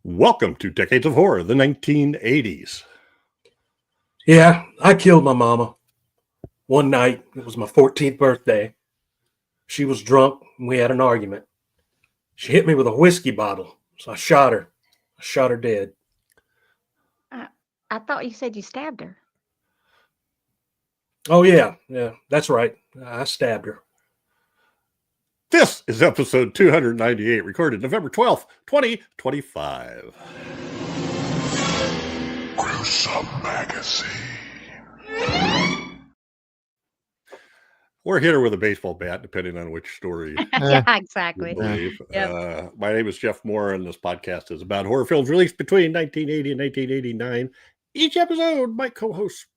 Welcome to Decades of Horror, the 1980s. Yeah, I killed my mama. One night, it was my 14th birthday. She was drunk and we had an argument. She hit me with a whiskey bottle, so I shot her. I shot her dead. I thought you said you stabbed her. Oh, yeah, that's right. I stabbed her. This is episode 298, recorded November 12th, 2025. Gruesome Magazine. Or hit her with a baseball bat, depending on which story Yeah, exactly. you believe. Yep. My name is Jeff Mohr, and this podcast is about horror films released between 1980 and 1989. Each episode, my co-hosts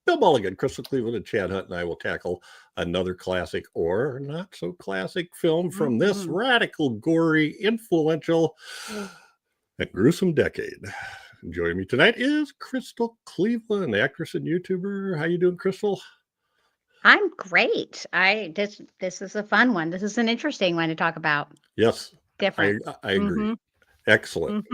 Bill Mulligan, Crystal Cleveland, and Chad Hunt and I will tackle another classic or not so classic film from this radical, gory, influential, and gruesome decade. Joining me tonight is Crystal Cleveland, actress and YouTuber. How you doing, Crystal? I'm great. This is a fun one. This is an interesting one to talk about. Yes, Different. I agree. Excellent.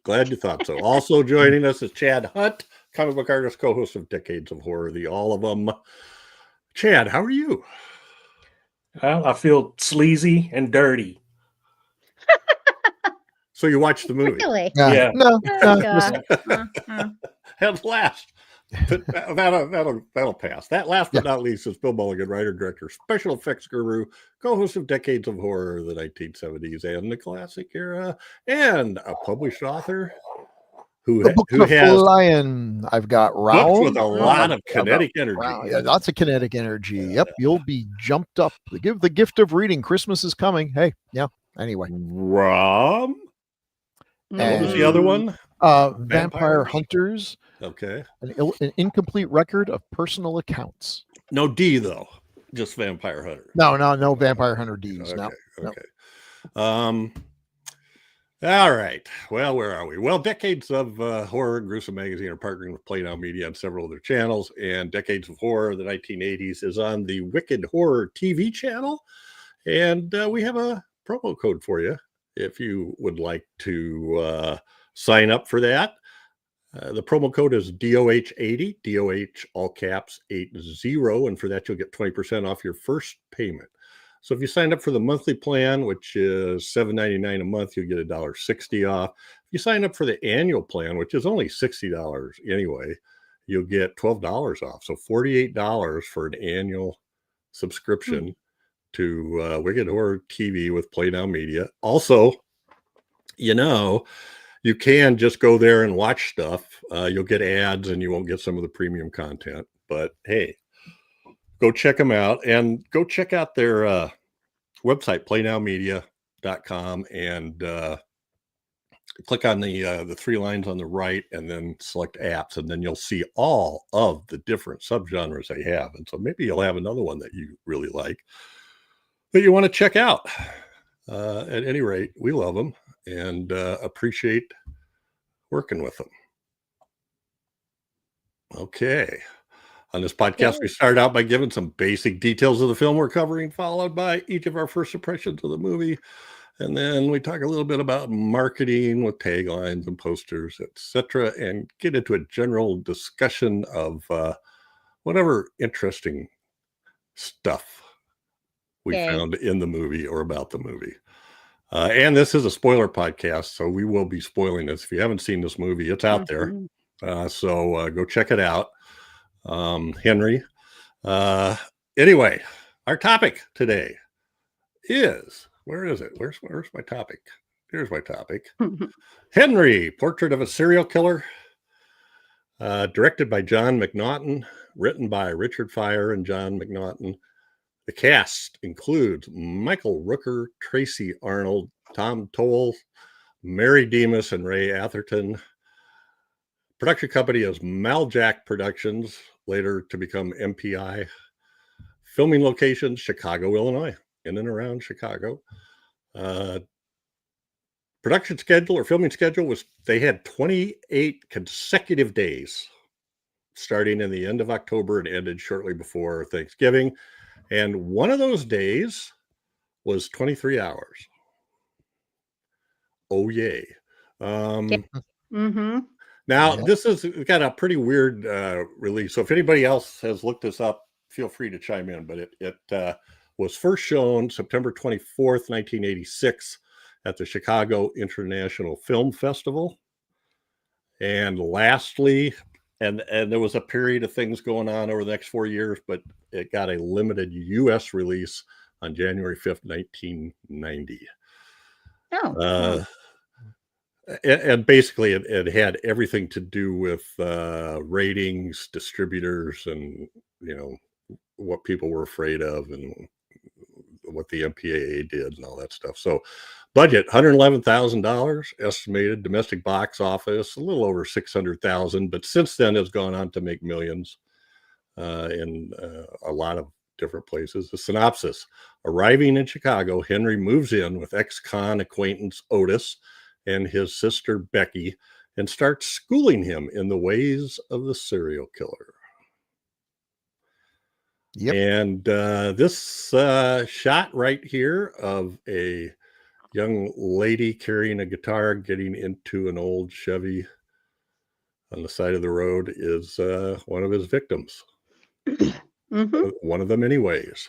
Glad you thought so. Also joining us is Chad Hunt, comic book artist, co-host of Decades of Horror, the all of them. Chad, how are you? Well, I feel sleazy and dirty. So you watched the movie? Really? Yeah. No. Oh, God. At last. That'll pass. That last but not least is Bill Mulligan, writer, director, special effects guru, co-host of Decades of Horror, the 1970s and the classic era, and a published author who has flying. I've got books round with a lot of kinetic energy. Yeah, lots of kinetic energy. Yep, you'll be jumped up. Give the gift of reading. Christmas is coming. Hey, yeah. Anyway, Rom. What was the other one? Vampire Hunters. Okay. An incomplete record of personal accounts. No D though. Just Vampire Hunter. No Vampire Hunter D's. Okay. All right. Well, where are we? Well, Decades of Horror and Gruesome Magazine are partnering with Play Now Media on several of their channels, and Decades of Horror, the 1980s, is on the Wicked Horror TV channel, and we have a promo code for you if you would like to sign up for that. The promo code is DOH80, DOH all caps 80, and for that you'll get 20% off your first payment. So if you sign up for the monthly plan, which is $7.99 a month, you'll get $1.60 off. If you sign up for the annual plan, which is only $60 anyway, you'll get $12 off. So $48 for an annual subscription to Wicked Horror TV with Play Now Media. Also, you can just go there and watch stuff. You'll get ads and you won't get some of the premium content. But hey, go check them out and go check out their website, playnowmedia.com, and click on the three lines on the right and then select apps. And then you'll see all of the different subgenres they have. And so maybe you'll have another one that you really like that you want to check out. At any rate, we love them and appreciate working with them. Okay. On this podcast, we start out by giving some basic details of the film we're covering, followed by each of our first impressions of the movie. And then we talk a little bit about marketing with taglines and posters, etc., and get into a general discussion of whatever interesting stuff we found in the movie or about the movie. And this is a spoiler podcast, so we will be spoiling this. If you haven't seen this movie, it's out there. So go check it out. Henry. Anyway, our topic today is, where is it? Where's my topic? Here's my topic. Henry, Portrait of a Serial Killer. Directed by John McNaughton, written by Richard Fire and John McNaughton. The cast includes Michael Rooker, Tracy Arnold, Tom Toll, Mary Demas, and Ray Atherton. Production company is Maljack Productions, later to become MPI. Filming location, Chicago, Illinois, in and around Chicago. Production schedule or filming schedule was, they had 28 consecutive days, starting in the end of October and ended shortly before Thanksgiving. And one of those days was 23 hours. Oh, yay. Mm-hmm. Now, Yep. this has got a pretty weird release. So if anybody else has looked this up, feel free to chime in. But it was first shown September 24th, 1986 at the Chicago International Film Festival. And lastly, and there was a period of things going on over the next 4 years, but it got a limited U.S. release on January 5th, 1990. Oh. And basically it had everything to do with ratings, distributors, and what people were afraid of and what the MPAA did and all that stuff. So budget $111,000, estimated domestic box office a little over 600,000, but since then has gone on to make millions in a lot of different places. The synopsis: arriving in Chicago, Henry moves in with ex-con acquaintance Otis and his sister Becky and starts schooling him in the ways of the serial killer. Yep. And this shot right here of a young lady carrying a guitar getting into an old Chevy on the side of the road is one of his victims. Mm-hmm. One of them anyways.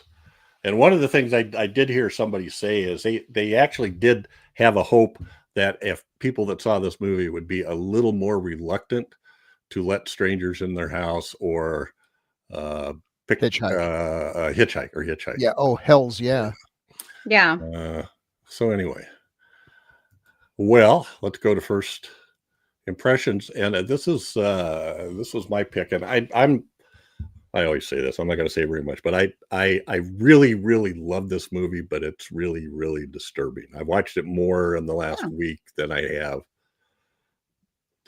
And one of the things I did hear somebody say is they actually did have a hope that if people that saw this movie would be a little more reluctant to let strangers in their house or hitchhike. Yeah. Oh, hells yeah. Yeah. So anyway, well, let's go to first impressions, and this was my pick, and I always say this. I'm not going to say very much, but I really, really love this movie, but it's really, really disturbing. I've watched it more in the last week than I have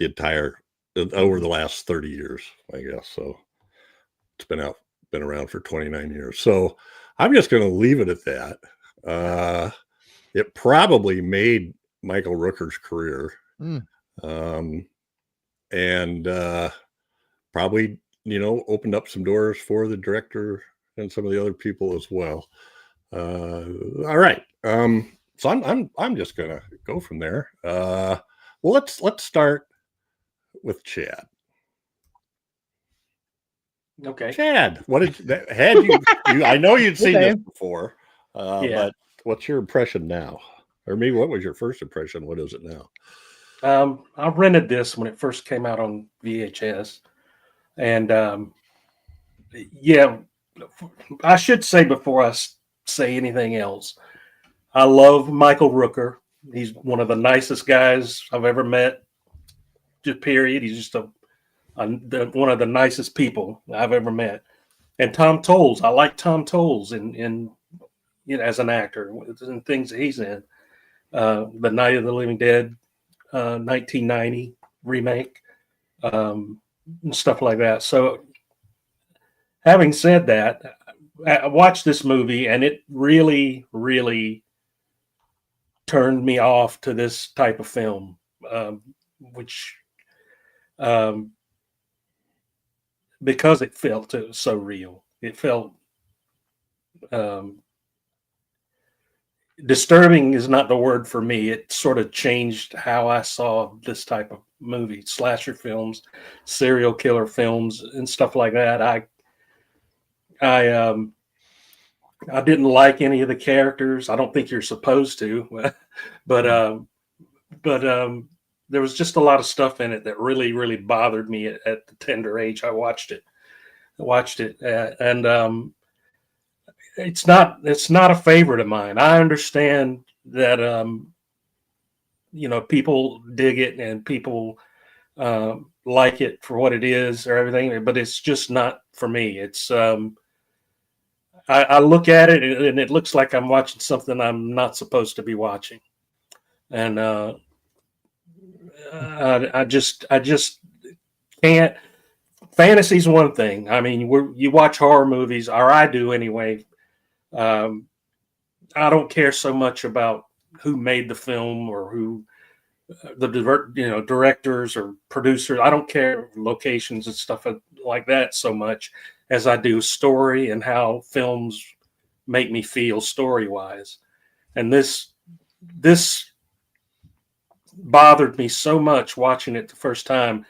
over the last 30 years, I guess. So it's been around for 29 years. So I'm just going to leave it at that. It probably made Michael Rooker's career. And probably opened up some doors for the director and some of the other people as well. All right, so I'm just gonna go from there. Well, let's start with Chad. Okay. Chad, what had you I know you'd seen Okay. this before, Yeah. but what's your impression now? Or maybe what was your first impression? What is it now? I rented this when it first came out on VHS. And yeah, I should say before I say anything else, I love Michael Rooker. He's one of the nicest guys I've ever met. Just period. He's just one of the nicest people I've ever met. And Tom Tolles, I like Tom Tolles in as an actor and things that he's in. The Night of the Living Dead, 1990 remake. And stuff like that. So having said that, I watched this movie and it really, really turned me off to this type of film, which because it felt so real. It felt disturbing is not the word for me. It sort of changed how I saw this type of movie, slasher films, serial killer films, and stuff like that. I didn't like any of the characters. I don't think you're supposed to, but there was just a lot of stuff in it that really, really bothered me at the tender age I watched it. And it's not a favorite of mine. I understand that people dig it and people like it for what it is or everything, but it's just not for me. It's I look at it and it looks like I'm watching something I'm not supposed to be watching, and I just can't. Fantasy's one thing. I mean, you watch horror movies, or I do anyway. I don't care so much about who made the film or who the directors or producers. I don't care locations and stuff like that so much as I do story and how films make me feel story wise. And this bothered me so much watching it the first time.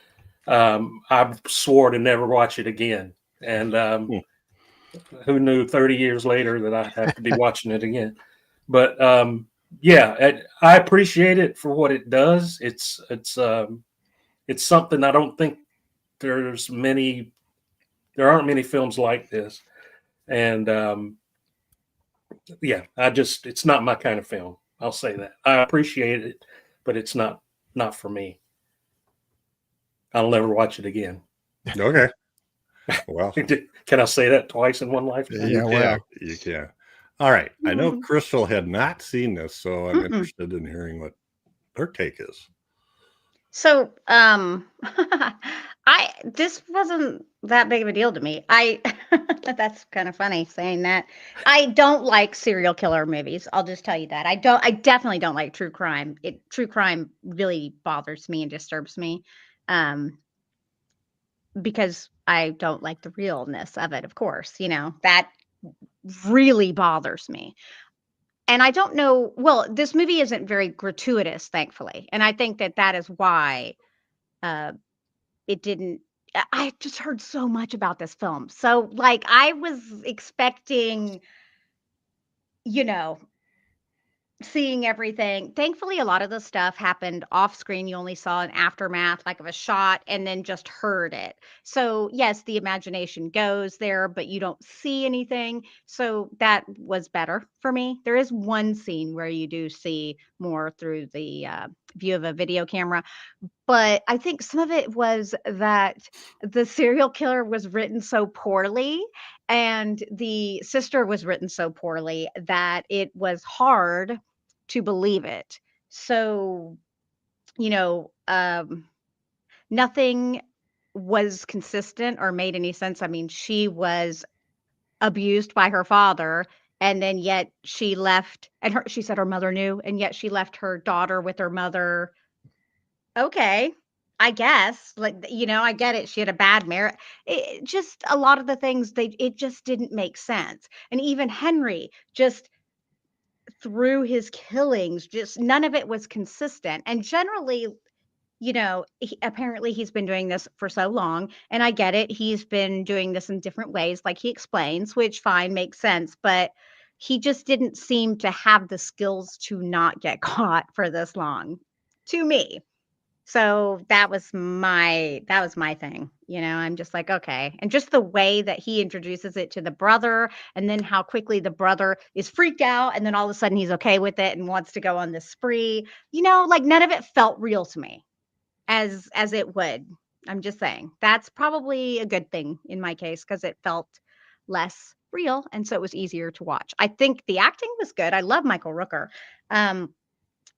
I swore to never watch it again. And who knew 30 years later that I'd have to be watching it again. But yeah, I appreciate it for what it does. It's something I don't think there aren't many films like this. And yeah, it's not my kind of film. I'll say that. I appreciate it, but it's not for me. I'll never watch it again. Okay. Well, can I say that twice in one lifetime? You can. All right. I know Crystal had not seen this, so I'm interested in hearing what her take is. So, this wasn't that big of a deal to me. That's kind of funny saying that. I don't like serial killer movies. I'll just tell you that. I definitely don't like true crime. True crime really bothers me and disturbs me. Because I don't like the realness of it, of course, that really bothers me. And I don't know, well, this movie isn't very gratuitous, thankfully. And I think that is why it didn't. I just heard so much about this film. So, like, I was expecting, seeing everything. Thankfully, a lot of the stuff happened off screen. You only saw an aftermath, like of a shot, and then just heard it. So, yes, the imagination goes there, but you don't see anything. So that was better for me. There is one scene where you do see more through the view of a video camera. But I think some of it was that the serial killer was written so poorly and the sister was written so poorly that it was hard to believe it. So, you know, nothing was consistent or made any sense. I mean, she was abused by her father, and then yet she left, and she said her mother knew, and yet she left her daughter with her mother. Okay, I guess, like, I get it. She had a bad marriage. Just a lot of the things it just didn't make sense. And even Henry, just through his killings, just none of it was consistent. And generally, apparently he's been doing this for so long, and I get it. He's been doing this in different ways, like he explains, which fine, makes sense, but he just didn't seem to have the skills to not get caught for this long, to me. So that was my thing. I'm just like, okay. And just the way that he introduces it to the brother, and then how quickly the brother is freaked out, and then all of a sudden he's okay with it and wants to go on this spree. Like none of it felt real to me as it would. I'm just saying. That's probably a good thing in my case, because it felt less real, and so it was easier to watch. I think the acting was good. I love Michael Rooker.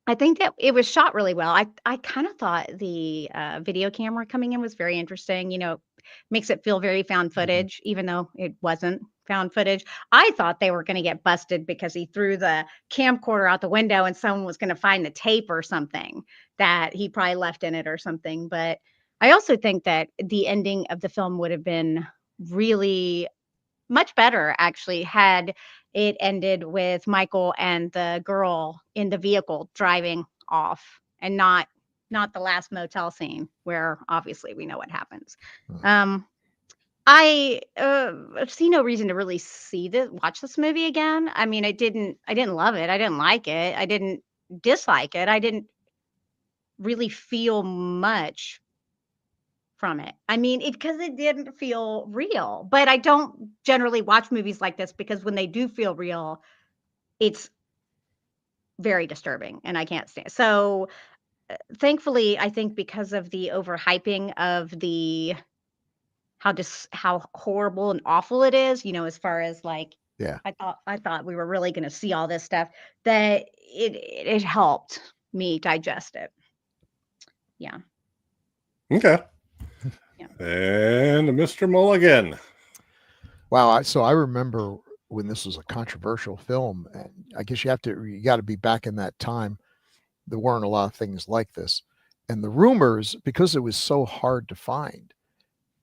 I think that it was shot really well. I kind of thought the video camera coming in was very interesting. Makes it feel very found footage, even though it wasn't found footage. I thought they were going to get busted because he threw the camcorder out the window and someone was going to find the tape or something that he probably left in it or something. But I also think that the ending of the film would have been really much better, actually, had it ended with Michael and the girl in the vehicle driving off, and not the last motel scene where obviously we know what happens. I see no reason to really watch this movie again. I mean, I didn't love it. I didn't like it. I didn't dislike it. I didn't really feel much from it. I mean, because it didn't feel real. But I don't generally watch movies like this, because when they do feel real, it's very disturbing and I can't stand. So thankfully, I think because of the overhyping of how horrible and awful it is, as far as like, Yeah. I thought we were really going to see all this stuff, that it helped me digest it. Yeah. Okay. Yeah. And Mr. Mulligan. Wow. So I remember when this was a controversial film, and I guess you got to be back in that time. There weren't a lot of things like this. And the rumors, because it was so hard to find,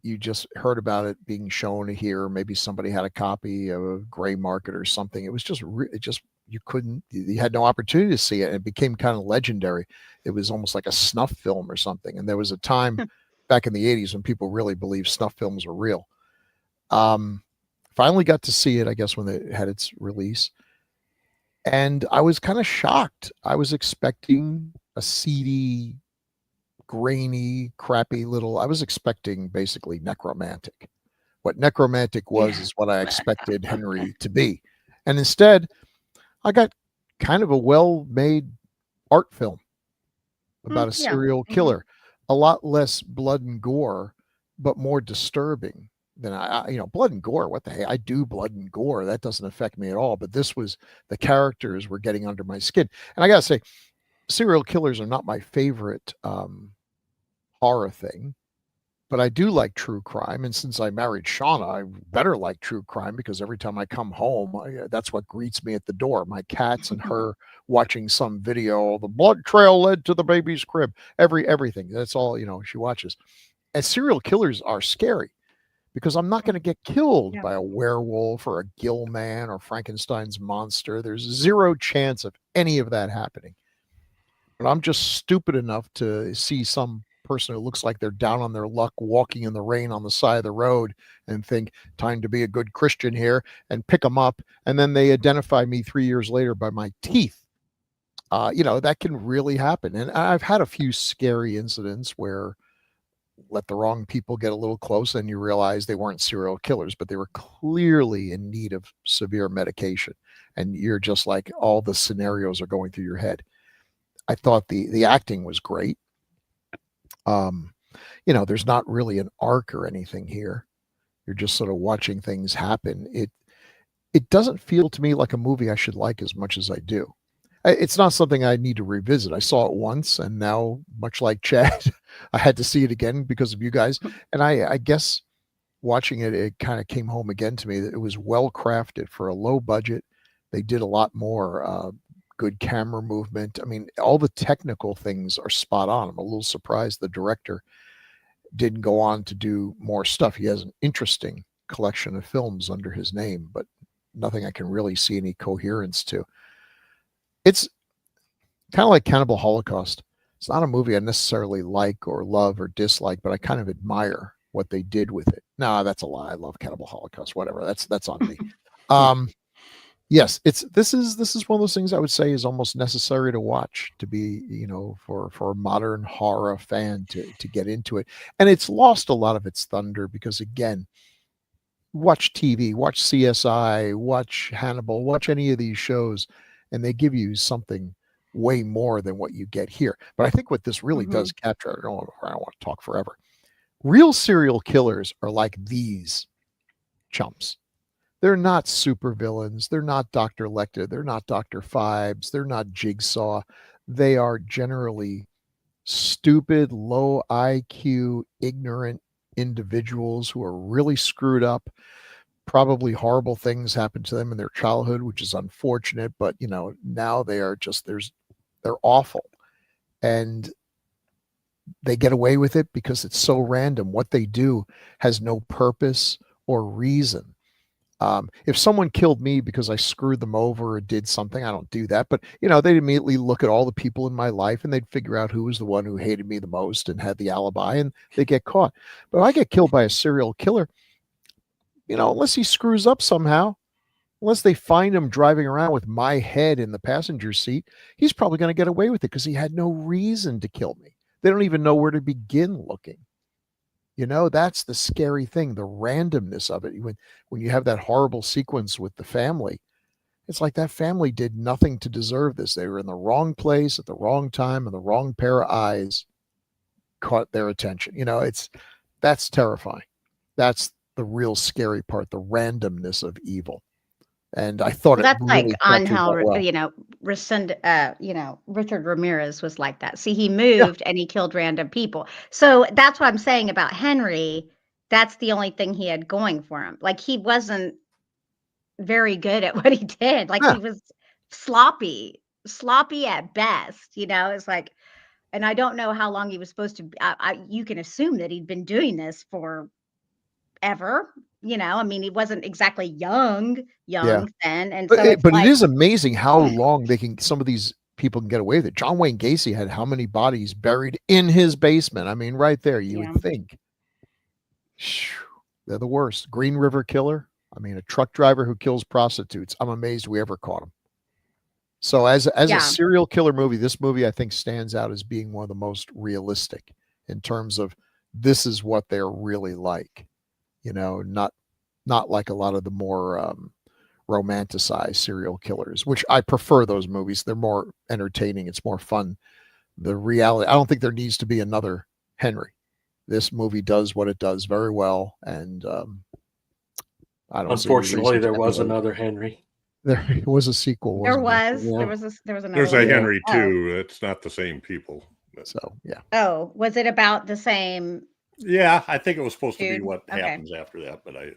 you just heard about it being shown here. Maybe somebody had a copy of a gray market or something. It was just, you had no opportunity to see it. And it became kind of legendary. It was almost like a snuff film or something. And there was a time back in the 80s when people really believed snuff films were real. Finally got to see it, I guess, when it had its release. And I was kind of shocked. I was expecting a seedy, grainy, crappy little, I was expecting basically necromantic. What necromantic was is what I expected Henry to be. And instead, I got kind of a well-made art film about a serial killer. A lot less blood and gore, but more disturbing than blood and gore. What the heck? I do blood and gore. That doesn't affect me at all. But this was, the characters were getting under my skin. And I got to say, serial killers are not my favorite horror thing. But I do like true crime. And since I married Shauna, I better like true crime, because every time I come home, that's what greets me at the door. My cats and her watching some video. The blood trail led to the baby's crib. Everything. That's all, she watches. And serial killers are scary, because I'm not going to get killed by a werewolf or a gill man or Frankenstein's monster. There's zero chance of any of that happening. But I'm just stupid enough to see some person who looks like they're down on their luck walking in the rain on the side of the road and think, time to be a good Christian here, and pick them up. And then they identify me 3 years later by my teeth. That can really happen. And I've had a few scary incidents where let the wrong people get a little close and you realize they weren't serial killers, but they were clearly in need of severe medication. And you're just like, all the scenarios are going through your head. I thought the acting was great. There's not really an arc or anything here. You're just sort of watching things happen. It doesn't feel to me like a movie I should like as much as I do. It's not something I need to revisit. I saw it once, and now, much like Chad, I had to see it again because of you guys. And I guess watching it, it kind of came home again to me that it was well crafted for a low budget. They did a lot more good camera movement. I mean, all the technical things are spot on. I'm a little surprised the director didn't go on to do more stuff. He has an interesting collection of films under his name, but nothing I can really see any coherence to. It's kind of like Cannibal Holocaust. It's not a movie I necessarily like or love or dislike, but I kind of admire what they did with it. No, that's a lie. I love Cannibal Holocaust. Whatever. That's on me. Yes, this is one of those things I would say is almost necessary to watch, to be, for a modern horror fan to get into it. And it's lost a lot of its thunder because, again, watch TV, watch CSI, watch Hannibal, watch any of these shows, and they give you something way more than what you get here. But I think what this really does capture, I don't want to talk forever. Real serial killers are like these chumps. They're not super villains. They're not Dr. Lecter. They're not Dr. Phibes. They're not Jigsaw. They are generally stupid, low IQ, ignorant individuals who are really screwed up. Probably horrible things happened to them in their childhood, which is unfortunate. But, now they are just, they're awful. And they get away with it because it's so random. What they do has no purpose or reason. If someone killed me because I screwed them over or did something, I don't do that. But, they'd immediately look at all the people in my life and they'd figure out who was the one who hated me the most and had the alibi, and they get caught. But if I get killed by a serial killer, unless he screws up somehow, unless they find him driving around with my head in the passenger seat, he's probably going to get away with it because he had no reason to kill me. They don't even know where to begin looking. That's the scary thing, the randomness of it. When you have that horrible sequence with the family, it's like that family did nothing to deserve this. They were in the wrong place at the wrong time, and the wrong pair of eyes caught their attention. That's terrifying. That's the real scary part, the randomness of evil. And I thought that's really like on captured how that well. Richard Ramirez was like that. See, he moved and he killed random people. So that's what I'm saying about Henry. That's the only thing he had going for him. Like, he wasn't very good at what he did. Like, he was sloppy at best. It's like, and I don't know how long he was supposed to. You can assume that he'd been doing this for ever. You know, I mean, he wasn't exactly young Yeah. then, and But so it's but it like, is amazing how long some of these people can get away with it. John Wayne Gacy had how many bodies buried in his basement? I mean, right there, you Yeah. would think. Phew, they're the worst. Green River Killer. I mean, a truck driver who kills prostitutes. I'm amazed we ever caught him. So as a Yeah. serial killer movie, this movie I think stands out as being one of the most realistic in terms of this is what they're really like. You know, not like a lot of the more romanticized serial killers, which I prefer those movies. They're more entertaining. It's more fun. The reality, I don't think there needs to be another Henry. This movie does what it does very well. And I don't see any Unfortunately, reason there to was emulate it. another Henry. There was a sequel, there wasn't was, Yeah. there was another There's a one. Henry Oh. too. It's not the same people. there? So yeah. Oh, was it about the same? Yeah, I think it was supposed to be Dude, what okay. happens after that, but I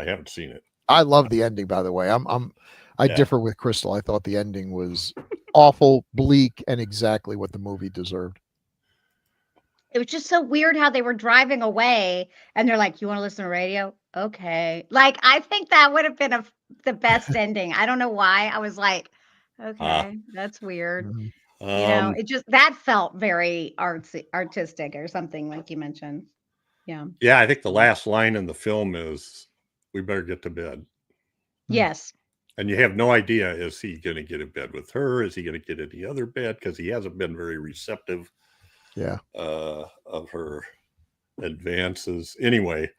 haven't seen it. I love the ending, by the way. I Yeah. differ with Crystal. I thought the ending was awful, bleak, and exactly what the movie deserved. It was just so weird how they were driving away and they're like, "You want to listen to radio? Okay." Like, I think that would have been the best ending. I don't know why. I was like, okay, that's weird. Mhm. You know, it just, that felt very artistic or something, like you mentioned. Yeah. Yeah, I think the last line in the film is, "We better get to bed." Yes. And you have no idea, is he going to get in bed with her? Is he going to get any other bed? Because he hasn't been very receptive Yeah. of her advances. Anyway,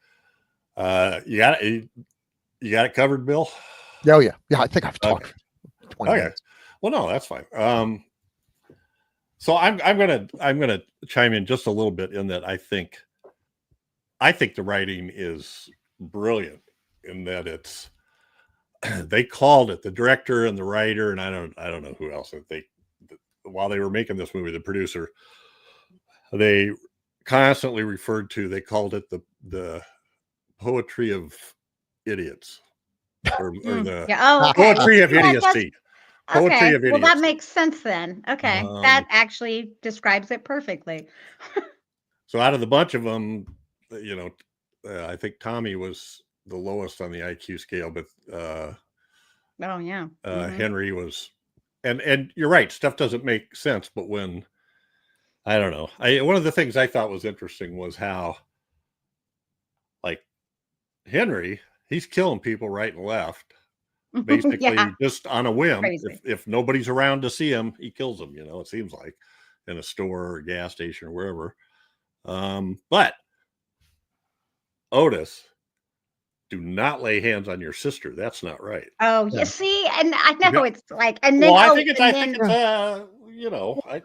you got it covered, Bill? Oh yeah. Yeah. I think I've talked for 20 Okay. minutes. Well, no, that's fine. So I'm gonna chime in just a little bit in that I think the writing is brilliant in that it's they called it, the director and the writer, and I don't know who else, while they were making this movie, the producer, they constantly referred to, they called it the poetry of idiots, or the Yeah. Oh, okay. poetry of Yeah, idiocy. Poetry okay. of Well, that idiocy. makes sense then. Okay. That actually describes it perfectly. So out of the bunch of them, I think Tommy was the lowest on the IQ scale, but Oh yeah. Henry was, and you're right, stuff doesn't make sense. But when, I don't know, one of the things I thought was interesting was how, like, Henry, he's killing people right and left, basically Yeah. just on a whim. Crazy. If nobody's around to see him, he kills them. It seems like, in a store or a gas station or wherever. But Otis, do not lay hands on your sister. That's not right. Oh, you see, and I know Yeah. it's like, and then Well, I oh, think it's and then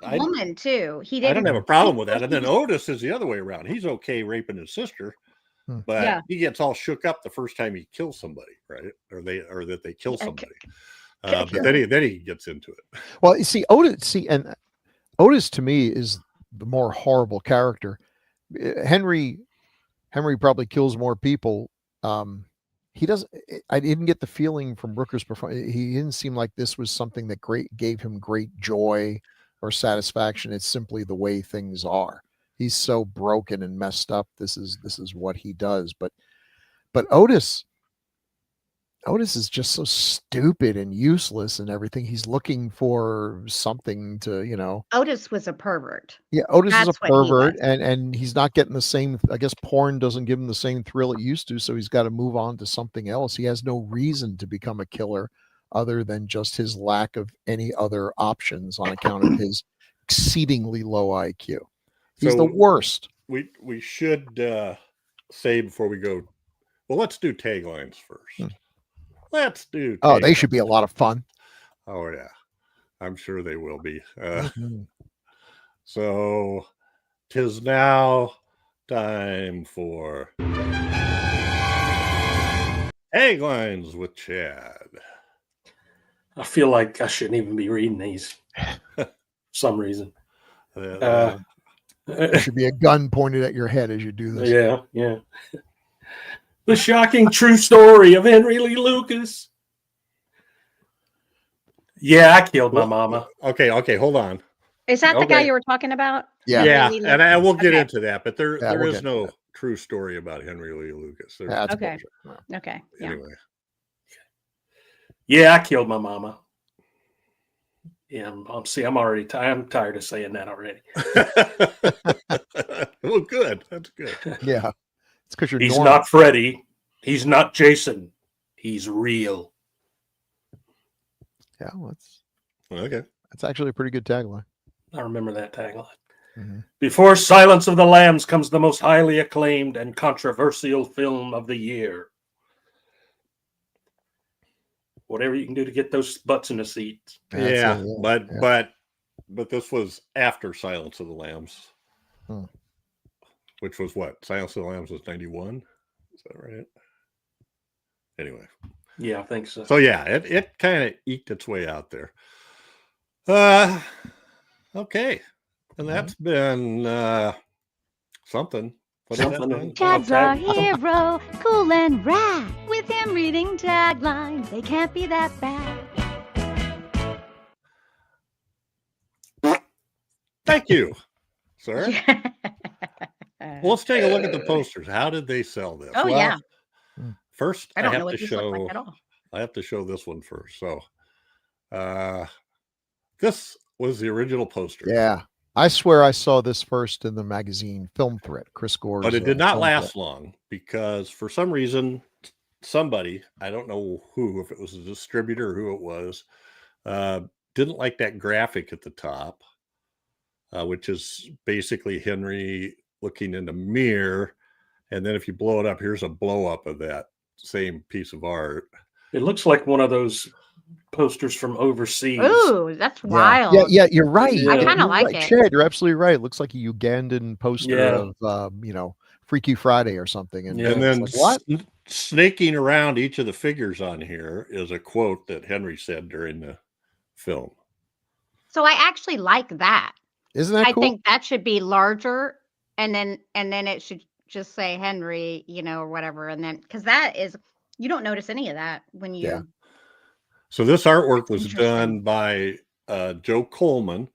I woman too. He I didn't. don't have a problem with that. And then Otis is the other way around. He's okay raping his sister, but Yeah. he gets all shook up the first time he kills somebody, right? Or that they kill Okay. somebody. But then he gets into it. Well, you see, Otis to me is the more horrible character. Henry probably kills more people. He doesn't. I didn't get the feeling from Rooker's performance. He didn't seem like this was something that gave him great joy or satisfaction. It's simply the way things are. He's so broken and messed up. This is what he does. But Otis is just so stupid and useless and everything. He's looking for something to, Otis was a pervert. Yeah, Otis is That's a what he pervert, was. and he's not getting the same. I guess porn doesn't give him the same thrill it used to, so he's got to move on to something else. He has no reason to become a killer other than just his lack of any other options on account of his exceedingly low IQ. He's the worst. We should say before we go, well, let's do taglines first. Let's do. Oh, they should be a lot of fun. Oh yeah, I'm sure they will be. So, 'tis now time for taglines with Chad. I feel like I shouldn't even be reading these for some reason. There should be a gun pointed at your head as you do this. Yeah. The shocking true story of Henry Lee Lucas. Yeah, I killed my mama. Okay, hold on. Is that the guy Okay. you were talking about? Yeah. Yeah, Really and I will get Okay. into that, but there Yeah, we'll is get no to true story about Henry Lee Lucas. There's, That's Okay. bullshit. No. Okay. Yeah. anyway. Yeah, I killed my mama. Yeah, I'm already I'm tired of saying that already. Well, good. That's good. Yeah. It's because you're He's normal. not Freddy. He's not Jason. He's real. Yeah, well, Okay. that's actually a pretty good tagline. I remember that tagline. Mm-hmm. Before Silence of the Lambs comes the most highly acclaimed and controversial film of the year. Whatever you can do to get those butts in the seats. Yeah, That's it, yeah. but this was after Silence of the Lambs, which was what? Silence of the Lambs was 91. Is that right? Anyway. Yeah, I think so. So yeah, it kind of eked its way out there. Okay. And that's been something. What has that Something. been? Chad's our hero, cool and rad. With him reading taglines, they can't be that bad. Thank you, sir. Well, let's take a look at the posters. How did they sell this? Oh, Well, yeah. First, I don't know what these look like at all. I have to show this one first. So, this was the original poster. Yeah. I swear I saw this first in the magazine Film Threat, Chris Gore's. But it did not Film last Threat. long because for some reason, somebody, I don't know who, if it was a distributor or who it was, didn't like that graphic at the top, which is basically Henry looking in the mirror. And then if you blow it up, here's a blow up of that same piece of art. It looks like one of those posters from overseas. Ooh, that's wild. Yeah, you're right. I kinda You're like right. it. Chad, you're absolutely right. It looks like a Ugandan poster Yeah. of Freaky Friday or something. And, Yeah. And then it's like, what? snaking around each of the figures on here is a quote that Henry said during the film. So I actually like that. Isn't that I cool? think that should be larger, and then it should just say Henry, or whatever, and then because that is you don't notice any of that when you. Yeah. So this artwork was Interesting. done by Joe Coleman,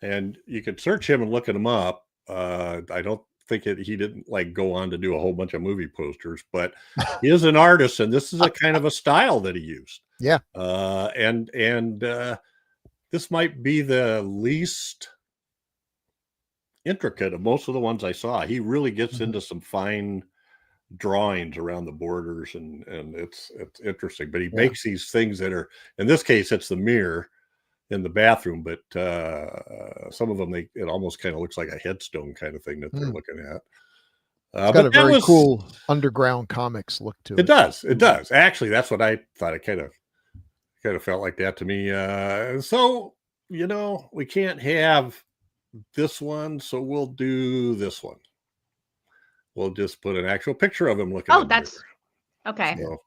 and you could search him and look him up. I don't think he didn't like go on to do a whole bunch of movie posters, but he is an artist, and this is a kind of a style that he used. Yeah. And this might be the least intricate of most of the ones I saw. He really gets into some fine drawings around the borders, and it's interesting. But he makes these things that are, in this case, it's the mirror in the bathroom, but some of them it almost kind of looks like a headstone kind of thing that they're looking at. It's got a very cool underground comics look to it. It does. Actually, that's what I thought. It kind of felt like that to me. So we can't have this one, so we'll do this one. We'll just put an actual picture of him looking. Oh, that's okay. So,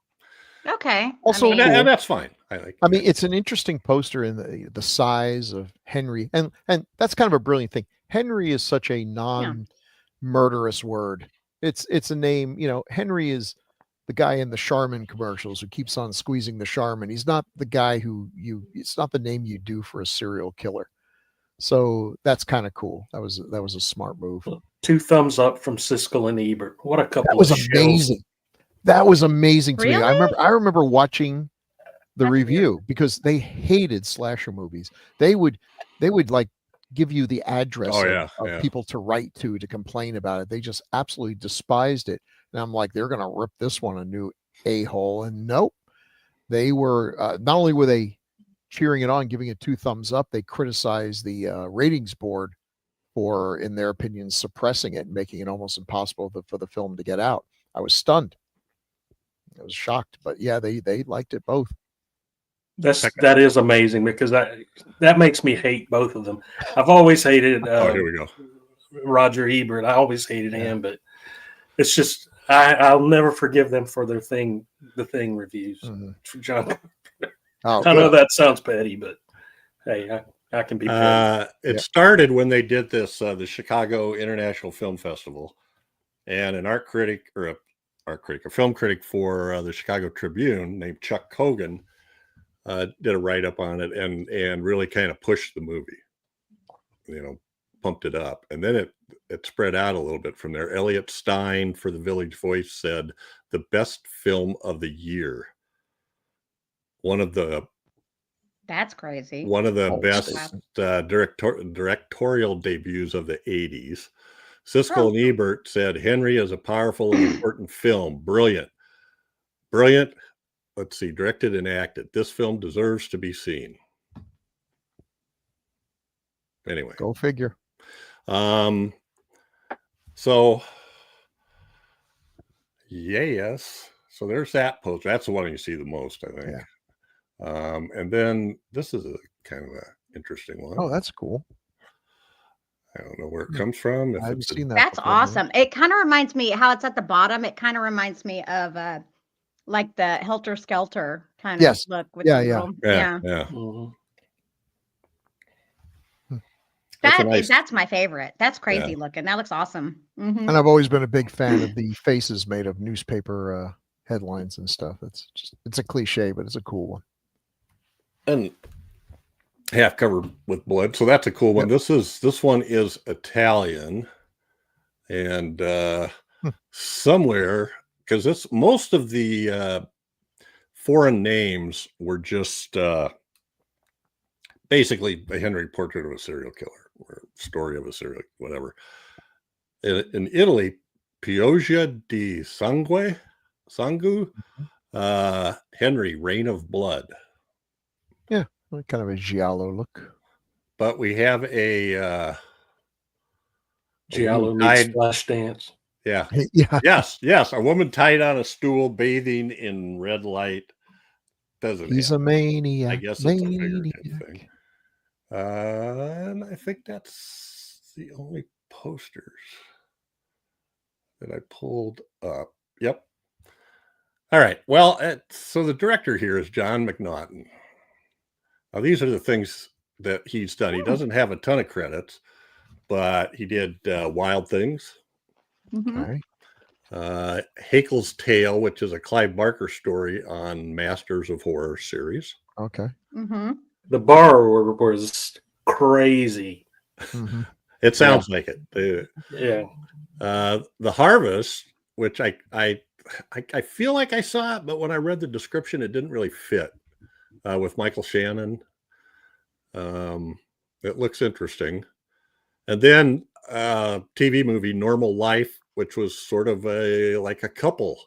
Okay. Also, and that's fine. I mean, it's an interesting poster in the size of Henry, and that's kind of a brilliant thing. Henry is such a non-murderous word. It's a name. Henry is the guy in the Charmin commercials who keeps on squeezing the Charmin. He's not the guy it's not the name you do for a serial killer. So that's kind of cool. That was a smart move. 2 thumbs up from Siskel and Ebert. What a couple! That was of amazing. shows. That was amazing to me. Really? I remember watching the That's review because they hated slasher movies. They would like give you the address of people to write to complain about it. They just absolutely despised it. And I'm like, they're going to rip this one a new a-hole. And nope, they were not only were they cheering it on, giving it 2 thumbs up, they criticized the ratings board for, in their opinion, suppressing it and making it almost impossible for the film to get out. I was stunned. I was shocked, but yeah, they liked it both. That is amazing because that makes me hate both of them. I've always hated here we go. Roger Ebert. I always hated him, but it's just I'll never forgive them for the thing reviews. For John. I know that sounds petty, but hey, I can be petty. It started when they did this the Chicago International Film Festival, and an a film critic for the Chicago Tribune named Chuck Cogan did a write-up on it and really kind of pushed the movie, pumped it up. And then it spread out a little bit from there. Elliot Stein for The Village Voice said the best film of the year. One of the That's crazy. best directorial debuts of the 80s. Siskel and Ebert said Henry is a powerful and important film. Brilliant. Let's see, directed and acted. This film deserves to be seen. Anyway, Go figure. So yes, so there's that poster. That's the one you see the most, I think. Yeah. And then this is a kind of a interesting one. Oh, that's cool. I don't know where it comes from. I haven't seen that. That's before, awesome. It kind of reminds me how it's at the bottom. It kind of reminds me of like the Helter Skelter kind of look. With Yeah. Mhm. That's my favorite. That's crazy looking. That looks awesome. And I've always been a big fan of the faces made of newspaper headlines and stuff. It's a cliche, but it's a cool one. And half covered with blood, so that's a cool one. This one is Italian, and somewhere, because most of the foreign names were just basically a Henry portrait of a serial killer or story of a serial whatever. In Italy, Pioggia di Sangue, Henry, Reign of Blood. Yeah, kind of a giallo look. But we have a Giallo meets Flashdance. Yeah. Yeah. Yes. A woman tied on a stool, bathing in red light. He's a maniac. I guess it's a figurative thing. And I think that's the only posters that I pulled up. Yep. All right. Well, so the director here is John McNaughton. Now, these are the things that he's done. He doesn't have a ton of credits, but he did Wild Things. Okay. Haeckel's Tale, which is a Clive Barker story on Masters of Horror series. Okay. The Borrower was crazy. It sounds like it. Yeah. The Harvest, which I feel like I saw it, but when I read the description, it didn't really fit. With Michael Shannon. It looks interesting. And then TV movie Normal Life, which was sort of like a couple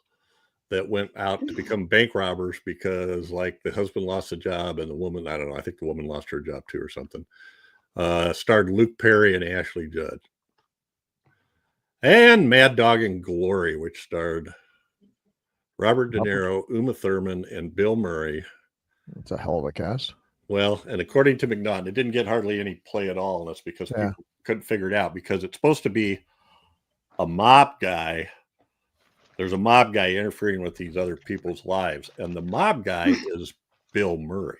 that went out to become bank robbers because like the husband lost a job and the woman, I don't know, I think the woman lost her job too or something. Starred Luke Perry and Ashley Judd. And Mad Dog and Glory, which starred Robert De Niro, Uma Thurman, and Bill Murray. It's a hell of a cast. Well, and according to McNaughton, it didn't get hardly any play at all. And that's because people couldn't figure it out, because it's supposed to be a mob guy. There's a mob guy interfering with these other people's lives. And the mob guy is Bill Murray.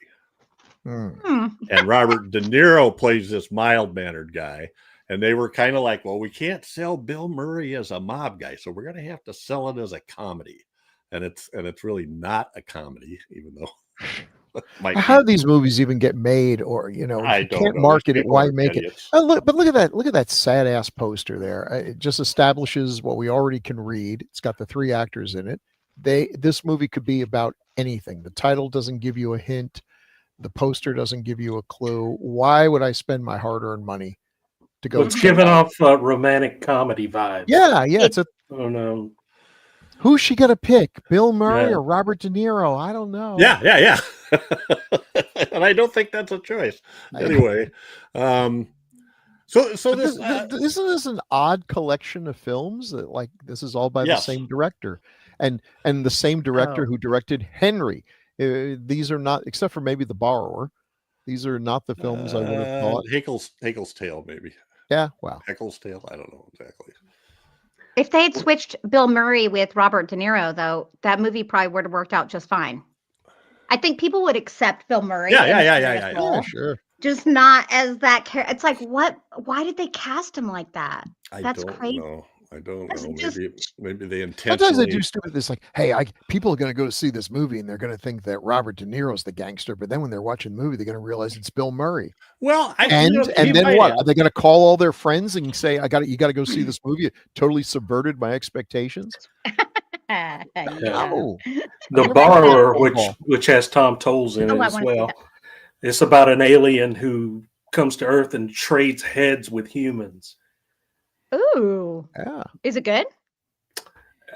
And Robert De Niro plays this mild-mannered guy. And they were kind of like, well, we can't sell Bill Murray as a mob guy, so we're going to have to sell it as a comedy. And it's really not a comedy, even though how do these movies even get made? Or you can't market it, why make it? Look at that sad ass poster there. It just establishes what we already can read. It's got the 3 actors in it. This movie could be about anything. The title doesn't give you a hint. The poster doesn't give you a clue. Why would I spend my hard-earned money to go? It's giving off romantic comedy vibes. Yeah. It's a. Oh no. Who's she gonna pick? Bill Murray or Robert De Niro? I don't know. Yeah. And I don't think that's a choice. Anyway, so this isn't this an odd collection of films that like this is all by the same director and the same director who directed Henry. These are not, except for maybe The Borrower. These are not the films I would have thought. Haeckel's Tale, maybe. Yeah, wow. Haeckel's Tale. I don't know exactly. If they had switched Bill Murray with Robert De Niro, though, that movie probably would have worked out just fine. I think people would accept Bill Murray. Yeah, sure. Just not as that character. It's like, what? Why did they cast him like that? That's crazy. I I don't That's know. just- Maybe they Sometimes they intentionally. do stupid. This like, hey, people are going to go see this movie and they're going to think that Robert De Niro's the gangster, but then when they're watching the movie, they're going to realize it's Bill Murray. Well, And he then might what? have. Are they going to call all their friends and say, you got to go see this movie? It totally subverted my expectations. yeah. No. The Never Borrower, mind football. which has Tom Tolles in Oh, it I as wanna see well. that. It's about an alien who comes to Earth and trades heads with humans. Ooh, Yeah. is it good?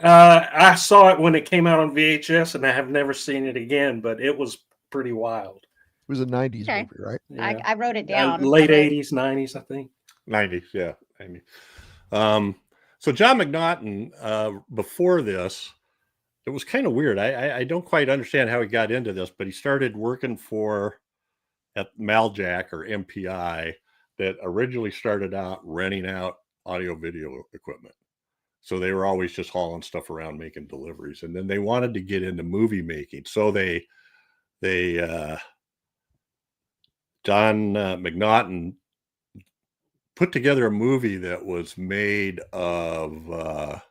I saw it when it came out on VHS, and I have never seen it again. But it was pretty wild. It was a 90s Okay. movie, right? Yeah. I wrote it down. Late I wrote- 80s, 90s, I think. 90s, yeah. 90s. So John McNaughton, before this, it was kind of weird. I don't quite understand how he got into this, but he started working at Maljack or MPI that originally started out renting out audio video equipment. So they were always just hauling stuff around making deliveries. And then they wanted to get into movie making. So John McNaughton put together a movie that was made of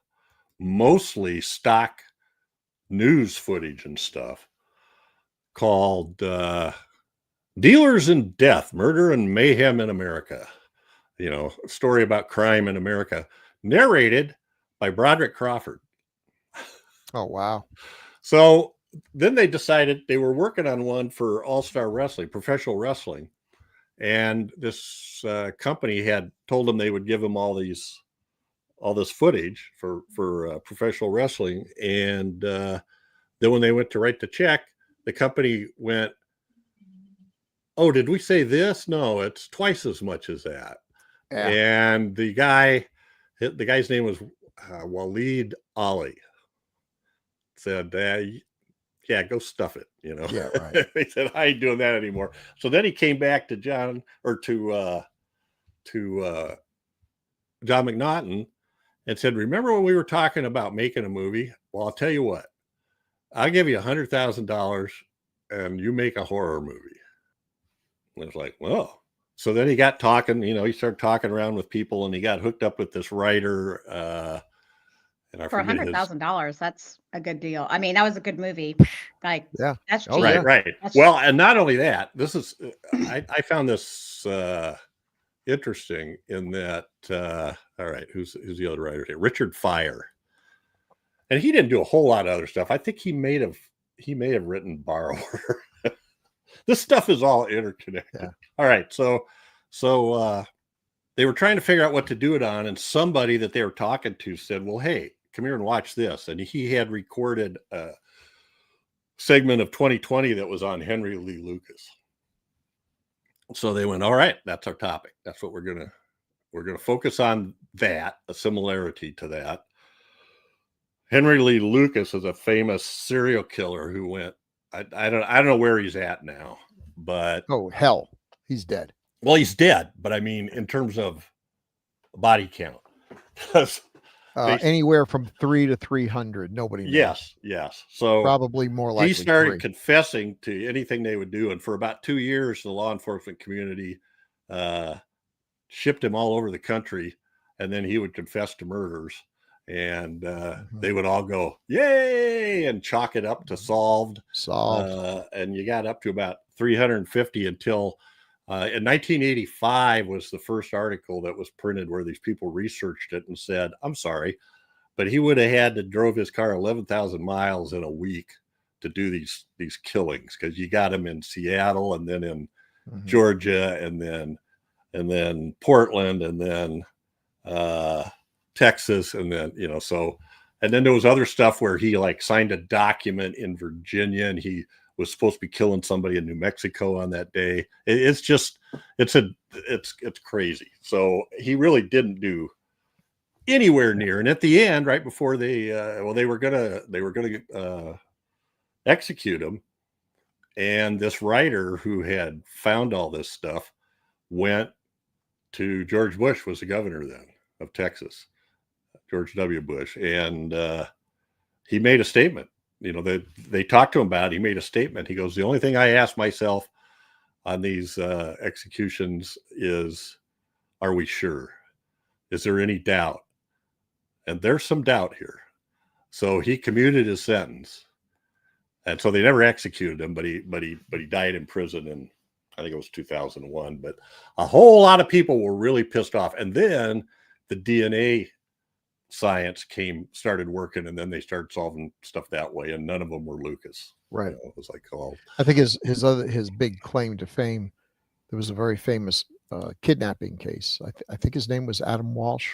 mostly stock news footage and stuff called Dealers in Death, Murder and Mayhem in America. You know, a story about crime in America, narrated by Broderick Crawford. Oh, wow. So then they decided they were working on one for All-Star Wrestling, professional wrestling. And this company had told them they would give them all this footage for professional wrestling. And then when they went to write the check, the company went, "Oh, did we say this? No, it's twice as much as that." Yeah. And the guy's name was Waleed Ali. Said, "Yeah, go stuff it." You know. Yeah, right. He said, "I ain't doing that anymore." So then he came back to John McNaughton and said, "Remember when we were talking about making a movie? Well, I'll tell you what. I'll give you $100,000 and you make a horror movie." And I was like, "Well." So then he got talking, he started talking around with people and he got hooked up with this writer. And I For forget $100,000, that's a good deal. I mean, that was a good movie. Like, Yeah. that's cheap. Oh, yeah. Right. That's- Well, and not only that, this is, I found this interesting in that, all right, who's the other writer here? Richard Fire. And he didn't do a whole lot of other stuff. I think he may have written Borrower. This stuff is all interconnected. Yeah. All right. So they were trying to figure out what to do it on. And somebody that they were talking to said, "Well, hey, come here and watch this." And he had recorded a segment of 2020 that was on Henry Lee Lucas. So they went, "All right, that's our topic. That's what we're going to focus on, that, a similarity to that." Henry Lee Lucas is a famous serial killer who went, I don't know where he's at now, but Oh, hell. He's dead. well, he's dead, but I mean, in terms of body count, because Anywhere from 3 to 300. Nobody knows. yes. So Probably more likely he started 3. confessing to anything they would do, and for about 2 years, the law enforcement community shipped him all over the country, and then he would confess to murders, and they would all go, "Yay!" and chalk it up to solved. And you got up to about 350 until in 1985 was the first article that was printed where these people researched it and said, "I'm sorry, but he would have had to drove his car 11,000 miles in a week to do these killings, because you got him in Seattle and then in Georgia and then Portland and then Texas, and then so, and then there was other stuff where he like signed a document in Virginia and he was supposed to be killing somebody in New Mexico on that day. It's crazy. So he really didn't do anywhere near. And at the end, right before they were gonna execute him, and this writer who had found all this stuff went to George Bush, was the governor then of Texas, George W. Bush, and he made a statement. They talked to him about it. He made a statement. He goes, "The only thing I ask myself on these executions is, are we sure? Is there any doubt?" and there's some doubt here. So he commuted his sentence, and so they never executed him, but he died in prison in, I think it was 2001. But a whole lot of people were really pissed off, and then the DNA science started working, and then they started solving stuff that way, and none of them were Lucas. Right. It was like, oh, I think his big claim to fame, there was a very famous kidnapping case. I think his name was Adam Walsh.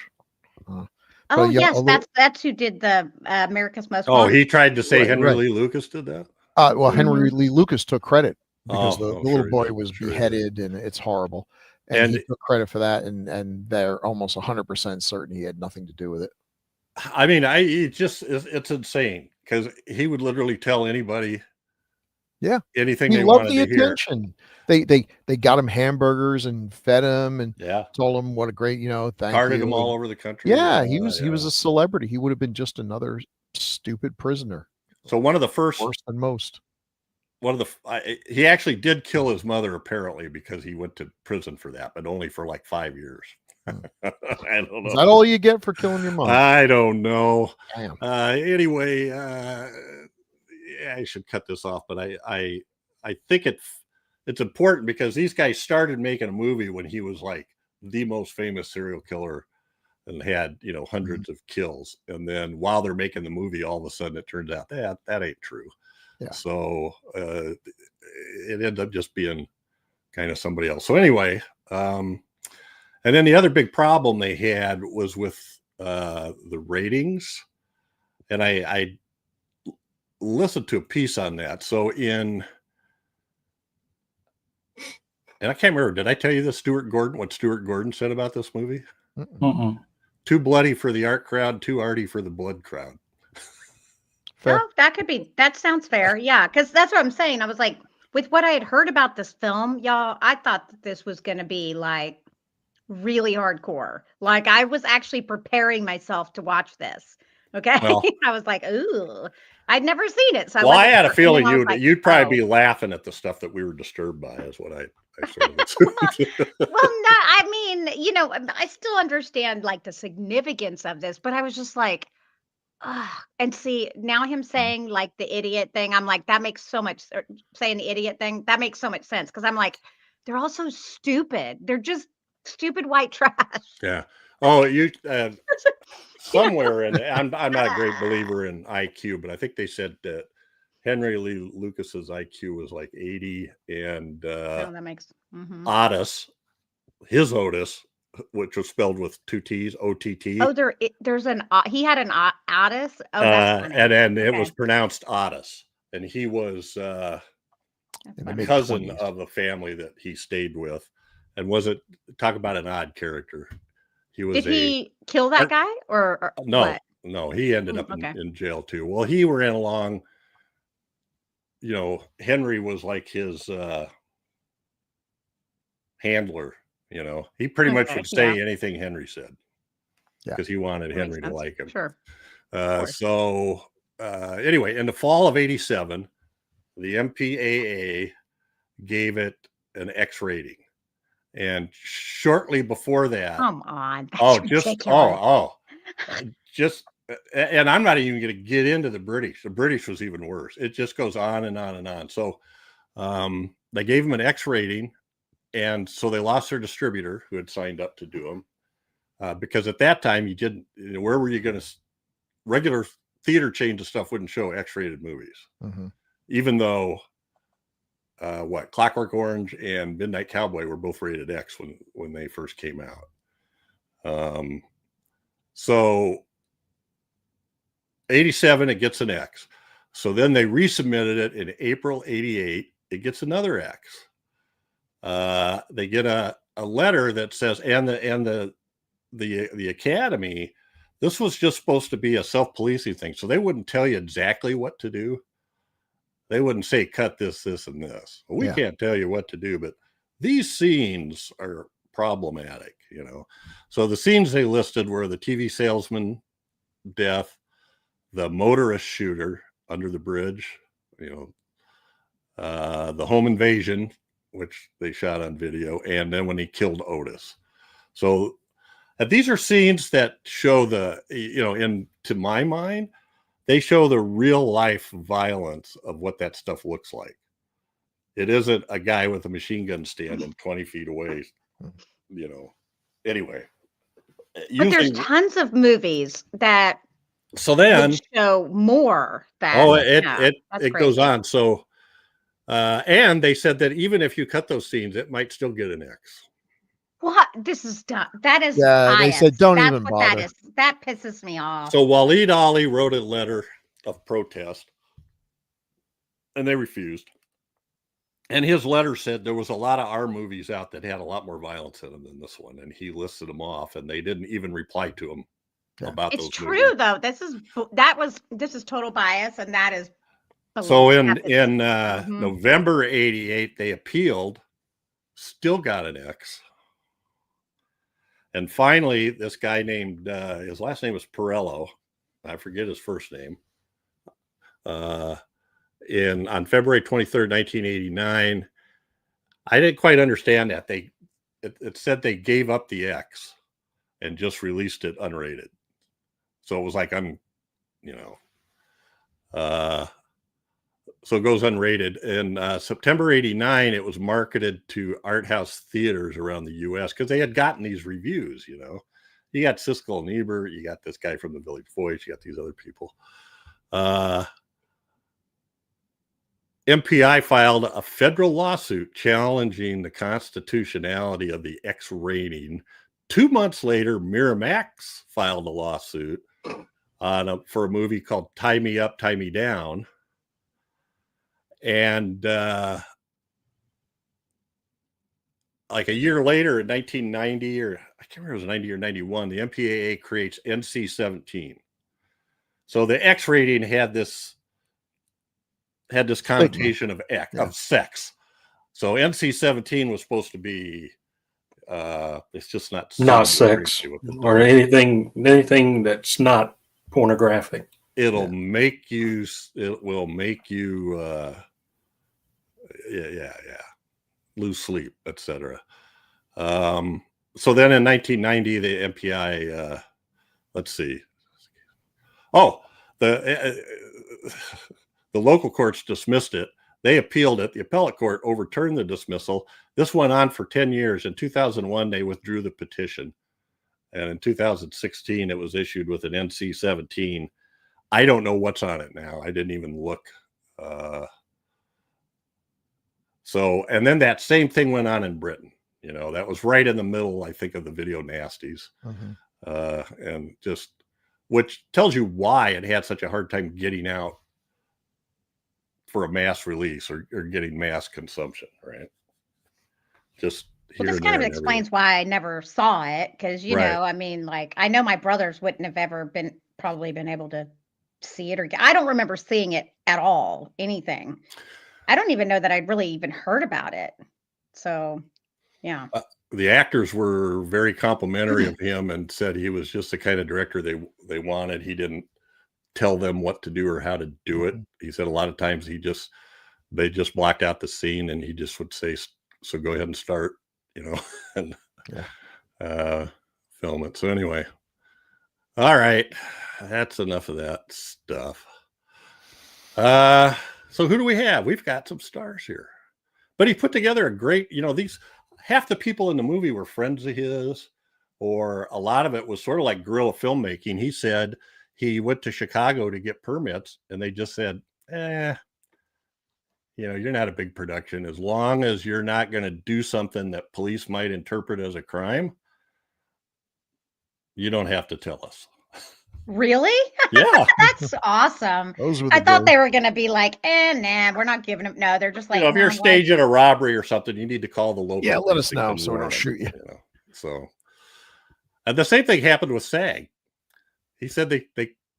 Oh yes, that's who did the America's Most Oh, Wanted. he tried to say Right, Henry right. Lee Lucas did that. Well, Henry Lee Lucas took credit because the little sure he boy did. was Sure he beheaded, and it's horrible. And he took credit for that, and they're almost 100% certain he had nothing to do with it. I mean, it's insane, because he would literally tell anybody, anything He they loved wanted the to hear. attention. They got him hamburgers and fed him and told him what a great, thank Carted you. him all over the country. Yeah, he was a celebrity. He would have been just another stupid prisoner. So one of the first, worse than most. He actually did kill his mother, apparently, because he went to prison for that, but only for like 5 years. I don't know. Is that all you get for killing your mom? I don't know. Damn. Anyway, I should cut this off, but I think it's important, because these guys started making a movie when he was like the most famous serial killer and had, hundreds of kills. And then while they're making the movie, all of a sudden it turns out that ain't true. Yeah. So it ended up just being kind of somebody else. So anyway, and then the other big problem they had was with the ratings. And I listened to a piece on that. So and I can't remember, did I tell you this, what Stuart Gordon said about this movie? Too bloody for the art crowd, too arty for the blood crowd. Fair. Oh, that sounds fair. Yeah, because that's what I'm saying. I was like, with what I had heard about this film, y'all, I thought that this was going to be like really hardcore. Like, I was actually preparing myself to watch this. Okay. Well, I was like, ooh, I'd never seen it. So I had a feeling like, you'd probably be laughing at the stuff that we were disturbed by, is what I sort of well, no, I mean, I still understand like the significance of this, but I was just like, and see, now him saying like the idiot thing, I'm like, that makes so much, saying the idiot thing, that makes so much sense, because I'm like, they're all so stupid. They're just stupid white trash. Yeah. Oh, you somewhere, and I'm not a great believer in IQ, but I think they said that Henry Lee Lucas's IQ was like 80, and that makes Otis, his Otis, which was spelled with 2 T's, OTT. Oh, there's he had an Otis. Oh, that's funny. And then it was pronounced Otis, and he was a cousin of the family that he stayed with, and talk about an odd character. Did he kill that guy or no? What? No, he ended up in jail too. Well, he ran along. Henry was like his handler. He pretty much would say anything Henry said, because he wanted Henry to like him. Sure. So anyway, in the fall of '87, the MPAA gave it an X rating, and shortly before that, come on, and I'm not even going to get into the British. The British was even worse. It just goes on and on and on. So they gave them an X rating. And so they lost their distributor who had signed up to do them, because at that time you didn't. Where were you going to? Regular theater chains and stuff wouldn't show X-rated movies, even though Clockwork Orange and Midnight Cowboy were both rated X when they first came out. So '87 it gets an X. So then they resubmitted it in April '88. It gets another X. They get a letter that says, and the Academy, this was just supposed to be a self-policing thing. So they wouldn't tell you exactly what to do. They wouldn't say, cut this, and this. We can't tell you what to do, but these scenes are problematic, So the scenes they listed were the TV salesman death, the motorist shooter under the bridge, the home invasion, which they shot on video, and then when he killed Otis. So And these are scenes that show to my mind, they show the real life violence of what that stuff looks like. It isn't a guy with a machine gun standing 20 feet away, Anyway. But there's tons of movies that would show more than. It goes on. So, and they said that even if you cut those scenes, it might still get an X. What? This is dumb. That is biased. They said don't That's even what bother. That is. That pisses me off. So Waleed Ali wrote a letter of protest, and they refused. And his letter said there was a lot of our movies out that had a lot more violence in them than this one, and he listed them off, and they didn't even reply to him about those. It's true though. This is total bias, and that is. So in November '88, they appealed, still got an X. And finally, this guy named, his last name was Perello. I forget his first name. On February 23rd, 1989, I didn't quite understand that. It said they gave up the X and just released it unrated. So it was like, so it goes unrated. In September '89, it was marketed to art house theaters around the U.S. because they had gotten these reviews. You got Siskel and Ebert, you got this guy from the Village Voice, you got these other people. MPI filed a federal lawsuit challenging the constitutionality of the X rating. 2 months later, Miramax filed a lawsuit for a movie called Tie Me Up, Tie Me Down. And like a year later in 1990, or I can't remember if it was 90 or 91, the MPAA creates NC-17. So the X rating had this connotation of sex. So NC-17 was supposed to be it's just not sex or anything that's not pornographic. It will make you lose sleep, etc. So then in 1990, the MPI, let's see. Oh, the local courts dismissed it. They appealed it. The appellate court overturned the dismissal. This went on for 10 years. In 2001, they withdrew the petition. And in 2016, it was issued with an NC-17. I don't know what's on it now. I didn't even look. And then that same thing went on in Britain. That was right in the middle, I think, of the video nasties. And just, which tells you why it had such a hard time getting out for a mass release or getting mass consumption, right? Just this kind of explains why I never saw it, because I know my brothers wouldn't have ever probably been able to see it, or I don't remember seeing it at all. Anything. I don't even know that I'd really even heard about it. So, yeah. The actors were very complimentary of him and said he was just the kind of director they wanted. He didn't tell them what to do or how to do it. He said a lot of times they just blocked out the scene and he just would say, so go ahead and start, and film it. So anyway, all right, that's enough of that stuff. So who do we have? We've got some stars here, but he put together a great, half the people in the movie were friends of his, or a lot of it was sort of like guerrilla filmmaking. He said he went to Chicago to get permits and they just said, you're not a big production. As long as you're not going to do something that police might interpret as a crime, you don't have to tell us. Really? Yeah. That's awesome. I thought they were going to be like, nah, we're not giving them. No, they're just like, if you're staging a robbery or something, you need to call the local. Yeah, let us know so we don't shoot you. So, and the same thing happened with SAG. He said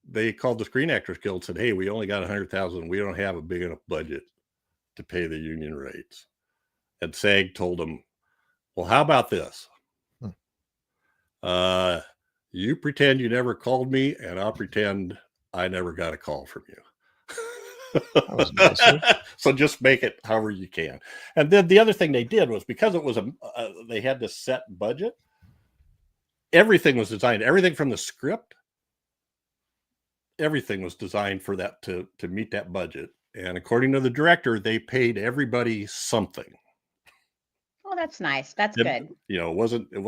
they called the Screen Actors Guild and said, hey, we only got $100,000. We don't have a big enough budget to pay the union rates. And SAG told them, well, how about this? You pretend you never called me, and I'll pretend I never got a call from you. That was nice. So just make it however you can. And then the other thing they did was, because it was they had this set budget, everything was designed, everything from the script, everything was designed for that to meet that budget. And according to the director, they paid everybody something. Oh, that's nice. That's good. You know, it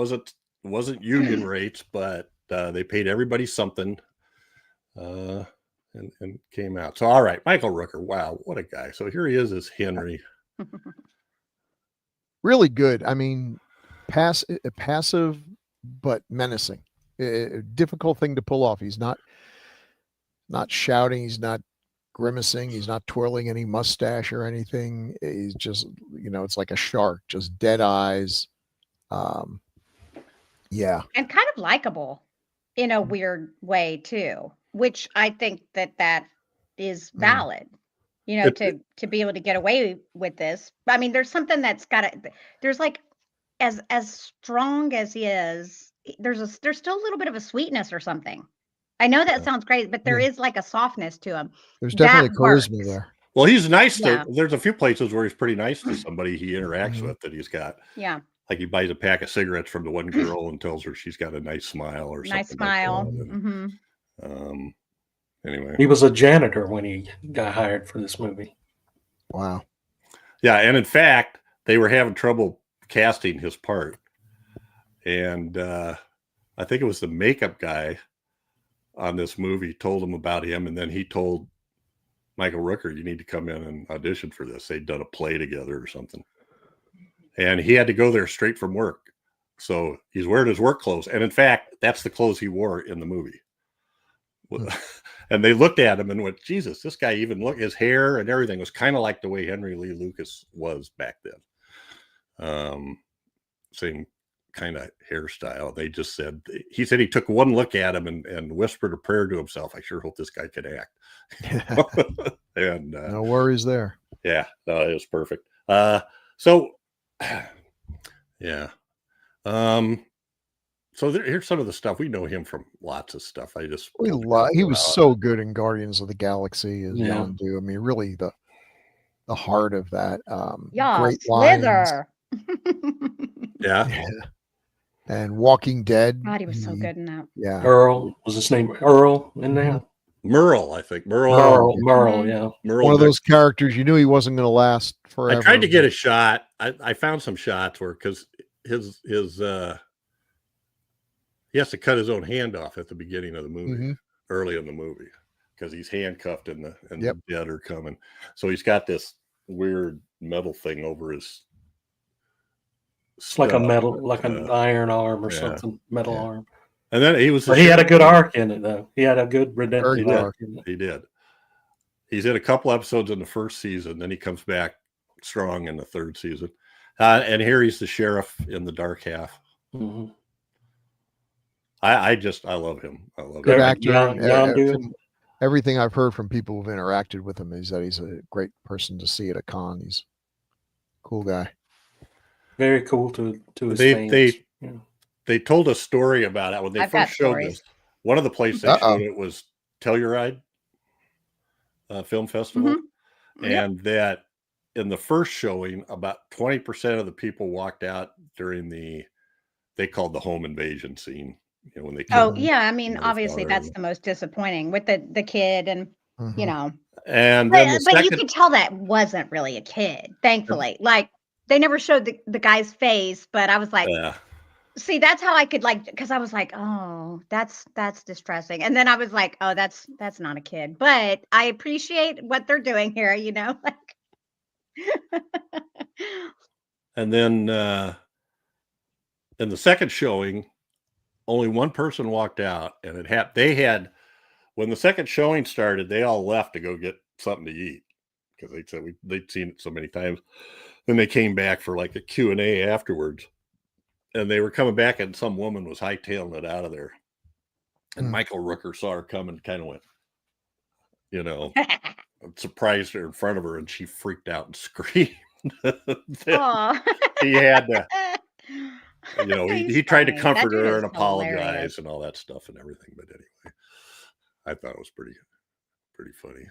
wasn't union rates, but they paid everybody something, and came out. So, all right, Michael Rooker. Wow, what a guy. So here he is as Henry. Really good. I mean, passive but menacing. A difficult thing to pull off. He's not shouting. He's not grimacing. He's not twirling any mustache or anything. He's just, you know, it's like a shark, just dead eyes. Yeah. And kind of likable in a weird way too, which I think that is valid. You know, to be able to get away with this. I mean, there's something that's there's like, as strong as he is, there's still a little bit of a sweetness or something. I know that sounds great, but there is like a softness to him. There's definitely charisma works. there. Well, he's nice. Yeah. There's a few places where he's pretty nice to somebody he interacts with that he's got. Yeah. Like he buys a pack of cigarettes from the one girl and tells her she's got a nice smile or something. Nice smile. Like that. And, anyway. He was a janitor when he got hired for this movie. Wow. Yeah, and in fact, they were having trouble casting his part. And I think it was the makeup guy on this movie told him about him, and then he told Michael Rooker, you need to come in and audition for this. They'd done a play together or something. And he had to go there straight from work. So he's wearing his work clothes. And in fact, that's the clothes he wore in the movie. And they looked at him and went, Jesus, this guy even his hair and everything was kind of like the way Henry Lee Lucas was back then. Same kind of hairstyle. They just said, he said he took one look at him and whispered a prayer to himself. I sure hope this guy can act. And no worries there. Yeah, no, it was perfect. So yeah. So here's some of the stuff. We know him from lots of stuff. He was so good in Guardians of the Galaxy as Yondu. I mean, really the heart of that. Great Slither. Yeah. And Walking Dead. God, he was so good in that. Yeah. Earl was his name. Earl in that. Merle, I think. Merle, yeah. Merle, one of those characters you knew he wasn't going to last forever. I tried to get a shot. I found some shots where, because his he has to cut his own hand off at the beginning of the movie, early in the movie, because he's handcuffed and the dead are coming. So he's got this weird metal thing over his. It's like a metal, like an iron arm or something, metal arm. And then he had a good arc in it, though. He had a good redemptive arc in it. He did. He's in a couple episodes in the first season. Then he comes back strong in the third season. And here he's the sheriff in the dark half. Mm-hmm. I love him. I love good him. actor. Everything I've heard from people who've interacted with him is that he's a great person to see at a con. He's a cool guy. Very cool to his fans. They told a story about it when they first showed this. One of the places they showed it was Telluride Film Festival, and that in the first showing, about 20% of the people walked out during they called the home invasion scene. You know, when they I mean, obviously that's the most disappointing with the kid and you know, and but you could tell that wasn't really a kid. Thankfully, like. They never showed the guy's face, but I was like, see, that's how I could because I was like, oh, that's distressing. And then I was like, oh, that's not a kid, but I appreciate what they're doing here, you know? And then in the second showing, only one person walked out, and when the second showing started, they all left to go get something to eat because they said they'd seen it so many times. Then they came back for like a Q&A afterwards, and they were coming back, and some woman was hightailing it out of there. And Michael Rooker saw her come and kind of went, you know, surprised her in front of her, and she freaked out and screamed. He had to, you know, he tried to comfort her and apologize and all that stuff and everything. But anyway, I thought it was pretty funny.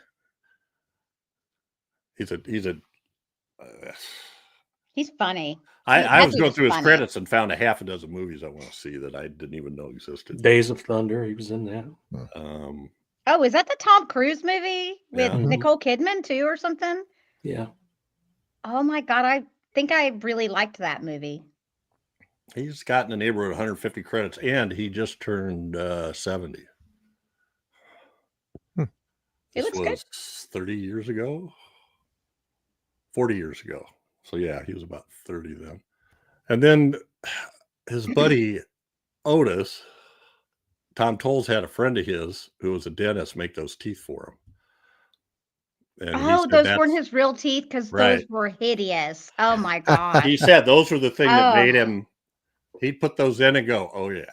He's funny. I That was dude going is through his funny. credits and found a half a dozen movies I want to see that I didn't even know existed. Days of Thunder, he was in that. Oh, is that the Tom Cruise movie with Yeah. Nicole Kidman too, or something? Yeah. Oh my God, I think I really liked that movie. He's got in the neighborhood of 150 credits, and he just turned 70. It This looks good. was 30 years ago, 40 years ago. So yeah, he was about 30 then. And then his buddy Otis, Tom Tolles had a friend of his who was a dentist make those teeth for him. And he Oh, said those that's weren't his real teeth because right. those were hideous. Oh my God. He said those were the thing that made Oh. him. He'd put those in and go, "Oh yeah,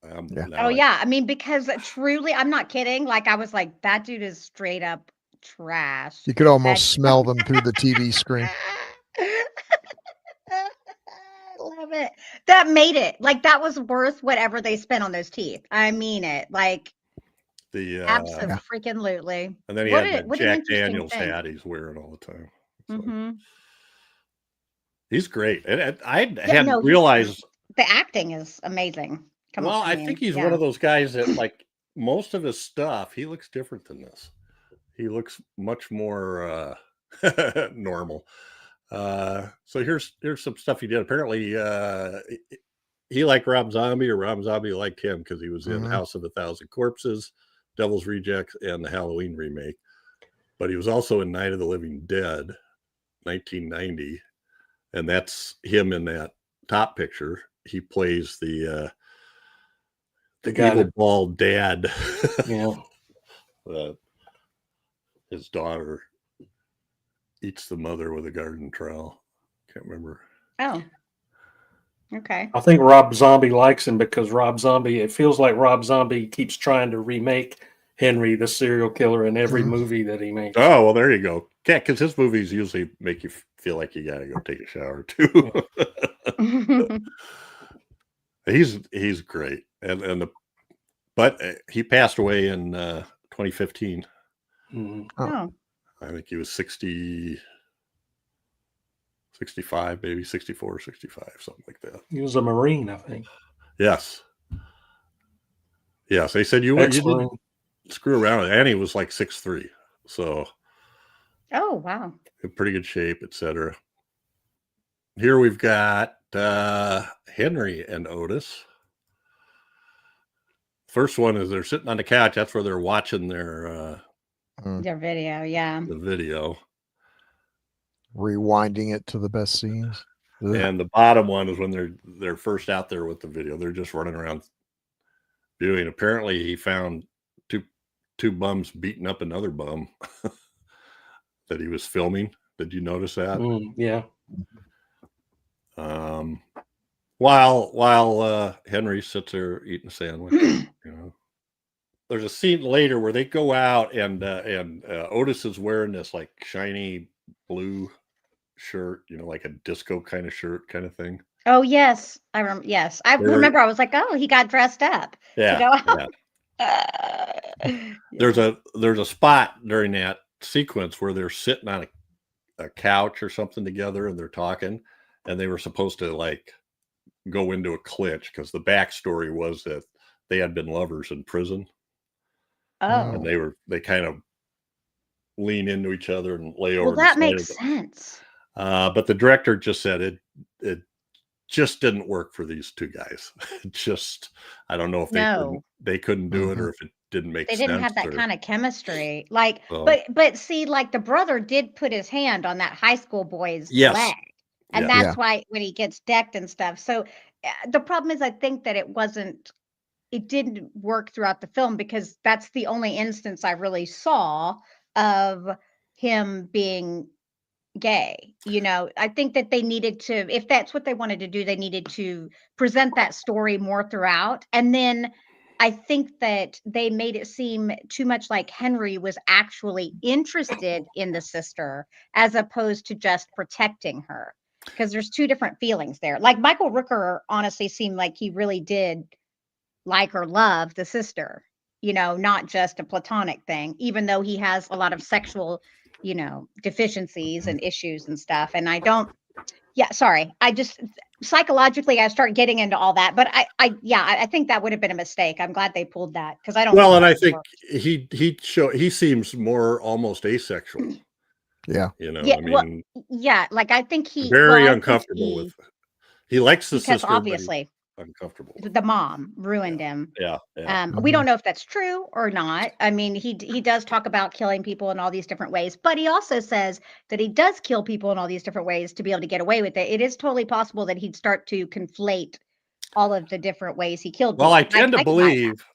Yeah. now Oh yeah. I mean, because truly, I'm not kidding. Like I was like, that dude is straight up trash. You could almost That- smell them through the TV screen. I love it. That made it. Like that was worth whatever they spent on those teeth. I mean it. Like the absolutely. and then he What had a- the what an Jack interesting Daniels thing. hat he's wearing all the time. So, Mhm. he's great, and I Yeah, hadn't no, realized. the acting is amazing. Come Well, on, I mean, think he's yeah. one of those guys that like most of his stuff, he looks different than this. He looks much more normal. So here's some stuff he did. Apparently, he liked Rob Zombie, or Rob Zombie liked him because he was in House of a Thousand Corpses, Devil's Rejects, and the Halloween remake. But he was also in Night of the Living Dead, 1990, and that's him in that top picture. He plays the guy evil that- bald dad. Yeah. His daughter eats the mother with a garden trowel. Can't remember. Oh. Okay. I think Rob Zombie likes him because Rob Zombie, it feels like Rob Zombie keeps trying to remake Henry the serial killer in every movie that he makes. Oh, well, there you go. Yeah, because his movies usually make you feel like you gotta go take a shower too. He's great, but he passed away in 2015. Oh. I think he was 60, 65, maybe 64, 65, something like that. He was a Marine, I think. Yes. Yes, they said you didn't screw around, and he was like 6'3", so Oh wow. in pretty good shape, etc. Here we've got Henry and Otis. First one is they're sitting on the couch. That's where they're watching their video, yeah. the video. Rewinding it to the best scenes. Ugh. And the bottom one is when they're first out there with the video. They're just running around viewing. Apparently, he found two bums beating up another bum that he was filming. Did you notice that? Yeah. While Henry sits there eating a sandwich, there's a scene later where they go out and Otis is wearing this like shiny blue shirt, like a disco kind of shirt kind of thing. Oh yes, I remember. Yes, I remember. I was like, oh, he got dressed up. Yeah. To go out. Yeah. There's a spot during that sequence where they're sitting on a couch or something together and they're talking, and they were supposed to like go into a clinch because the backstory was that they had been lovers in prison. Oh. And they kind of lean into each other and lay over. Well, that makes sense. But the director just said it just didn't work for these two guys. I don't know if they couldn't do it or if it didn't make sense. They didn't have that kind of chemistry. Like, but see, like the brother did put his hand on that high school boy's leg. And that's why when he gets decked and stuff. So the problem is, I think that it didn't work throughout the film because that's the only instance I really saw of him being gay. I think that they needed to, if that's what they wanted to do, they needed to present that story more throughout. And then I think that they made it seem too much like Henry was actually interested in the sister as opposed to just protecting her. Because there's two different feelings there. Like Michael Rooker honestly seemed like he really did like or love the sister, not just a platonic thing, even though he has a lot of sexual, deficiencies and issues and stuff. And I don't Yeah, sorry. I just psychologically I start getting into all that, but I think that would have been a mistake. I'm glad they pulled that because I don't Well, think and that I would think work. he seems more almost asexual. Yeah. Yeah, I well, mean, yeah, like I think very I think uncomfortable with. He likes the because sister, but he's obviously uncomfortable with. the mom Yeah, ruined him. yeah, yeah. We Mhm. don't know if that's true or not. I mean, he does talk about killing people in all these different ways, but he also says that he does kill people in all these different ways to be able to get away with it. It is totally possible that he'd start to conflate all of the different ways he killed Well, I people. tend to I can buy that. believe.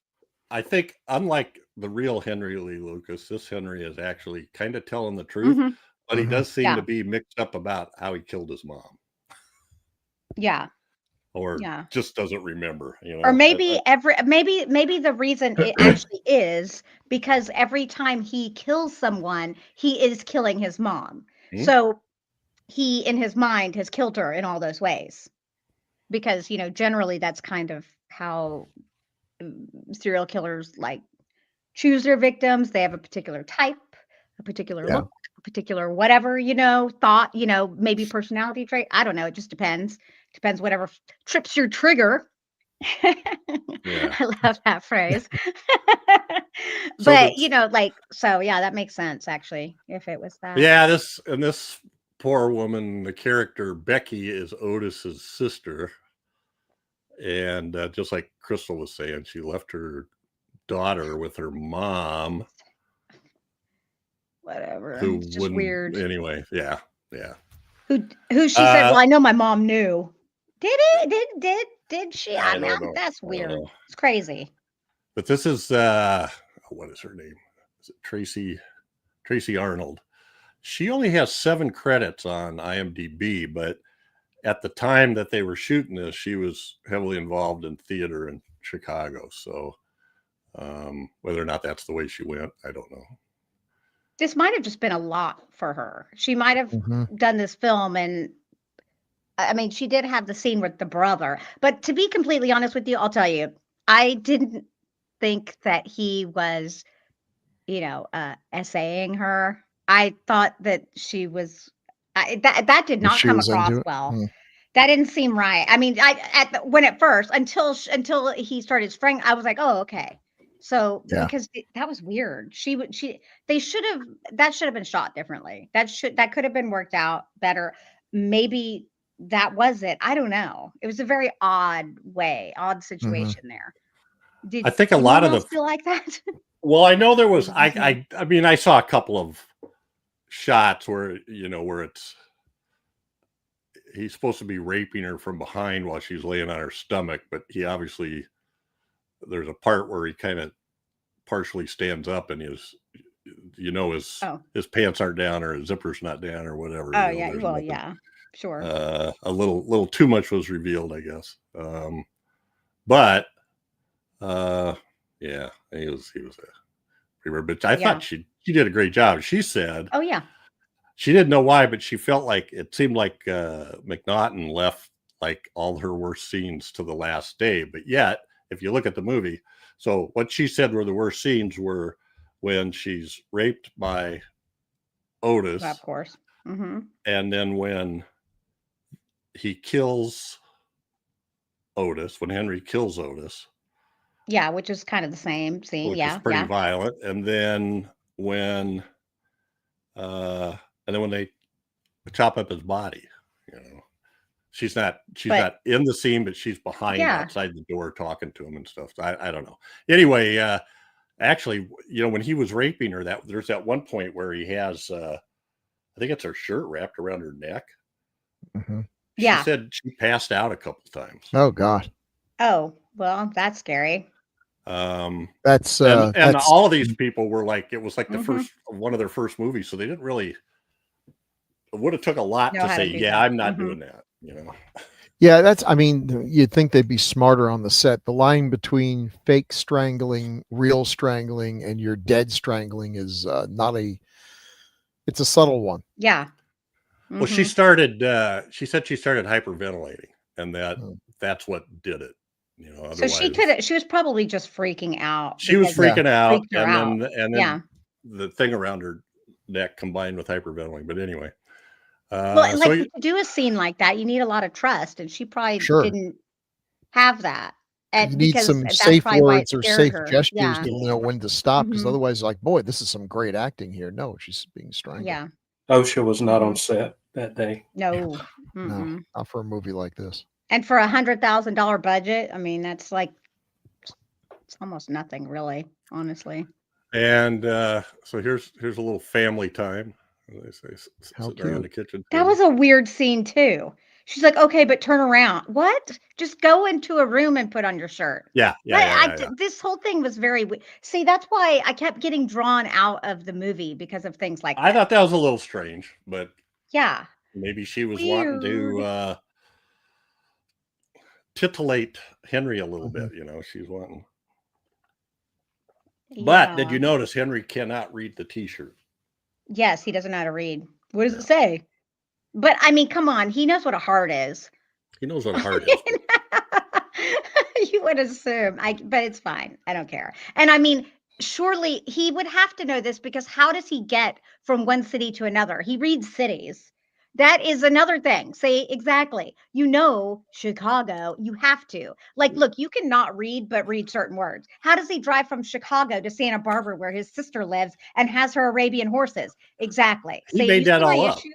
I think, unlike the real Henry Lee Lucas, this Henry is actually kind of telling the truth, Mhm. but he Mhm. does seem to Yeah. be mixed up about how he killed his mom, Yeah. or Yeah. just doesn't remember. Or maybe the reason it actually is because every time he kills someone, he is killing his mom. Hmm? So he in his mind has killed her in all those ways. Because, generally that's kind of how serial killers like choose their victims. They have a particular type, a particular Yeah. look, a particular whatever, thought, maybe personality trait. I don't know. It just depends. Depends whatever trips your trigger. Yeah. I love that phrase. So But, that's so yeah, that makes sense actually, if it was that. yeah. This poor woman, the character Becky, is Otis's sister, and just like Crystal was saying, she left her daughter with her mom, Whatever. who It's just wouldn't. weird. Anyway, yeah, yeah. Who she said, Uh, "Well, I know my mom knew." Did it? Did she? I I mean, don't know. that's I don't weird. know. It's crazy. But this is what is her name? Is it Tracy Arnold? She only has 7 credits on IMDb, but at the time that they were shooting this, she was heavily involved in theater in Chicago. So whether or not that's the way she went, I don't know. This might have just been a lot for her. She might have Mhm. done this film, and I mean, she did have the scene with the brother. But to be completely honest with you, I'll tell you, I didn't think that he was, essaying her. I thought that she was. That did not She come was across into it. well. Mm. That didn't seem right. I mean, when at first, until he started spraying, I was like, "Oh, okay." So Yeah. because that was weird. They should have that should have been shot differently. That could have been worked out better. Maybe that was it. I don't know. It was a very odd Mhm. situation there. I Did think a lot anyone of else feel like that? well, I know there Or was. was it just me? I mean, I saw a couple of shots where where he's supposed to be raping her from behind while she's laying on her stomach, but he obviously there's a part where he kind of partially stands up and his Oh. his pants aren't down or his zipper's not down or whatever. Oh, yeah. There's Well, nothing. yeah. Sure. A little too much was revealed, I guess. But yeah, he was a pretty rare bitch. I Yeah. thought she did a great job. She said Oh, yeah. she didn't know why, but she felt like it seemed like McNaughton left like all her worst scenes to the last day. But yet, if you look at the movie, so what she said were the worst scenes were when she's raped by Otis, Well, of course. Hmm. and then when he kills Otis, when Henry kills Otis, Yeah, which is kind of the same scene. which is Yeah. pretty Yeah. violent, and then uh, when they chop up his body, you know. She's not But in the scene, but she's behind yeah. outside the door talking to him and stuff. I don't know. Anyway, actually, when he was raping her, there's that one point where he has I think it's her shirt wrapped around her neck. Mhm. She Yeah. said she passed out a couple times. Oh God. Oh, well, that's scary. That's And all of these people were like, it was like the Hmm. first one of their first movies, so they didn't really. It would have took a lot Know to how say, to do yeah, that. I'm not Hmm. doing that. yeah, I mean, you'd think they'd be smarter on the set. The line between fake strangling, real strangling, and your dead strangling is it's a subtle one. Yeah. Well, she Hmm. said she started hyperventilating, and Mm. that's what did it. So Otherwise she was probably just freaking out she was because it Yeah. freaking out, freaked her out. and then Yeah. the thing around her neck combined with hyperventilating. But anyway, Well, and So like to do a scene like that, you need a lot of trust, and she probably Sure. didn't have that. You And need because some that's safe probably why it words or scared safe her. gestures Yeah. to know when to stop, because Mhm. otherwise, like, boy, this is some great acting here. No, she's being strangled. Yeah. OSHA was not on set that day. No. No, Mm-mm. not for a movie like this. And for $100,000 budget, I mean, that's like it's almost nothing, really, honestly. and so here's a little family time. They say How sitting around the cute. kitchen That table. was a weird scene too. She's like, "Okay, but turn around." What? Just go into a room and put on your shirt. Yeah. This whole thing was very See, that's why I kept getting drawn out of the movie because of things like I that. thought that was a little strange, but Yeah. maybe she was wanting Weird. to titillate Henry a little Mhm. bit. You know, she's wanting. But did Yeah. you notice Henry cannot read the T-shirt? Yes, he doesn't know how to read. What does Yeah. it say? But I mean, come on, he knows what a heart is. He knows what a heart is. You would assume. But it's fine. I don't care. And I mean, surely he would have to know this because how does he get from one city to another? He reads cities. That is another thing. Say exactly. You know, Chicago, you have to. Like, look, you cannot read, but read certain words. How does he drive from Chicago to Santa Barbara, where his sister lives and has her Arabian horses? Exactly. He See, made you that see my all up. issue?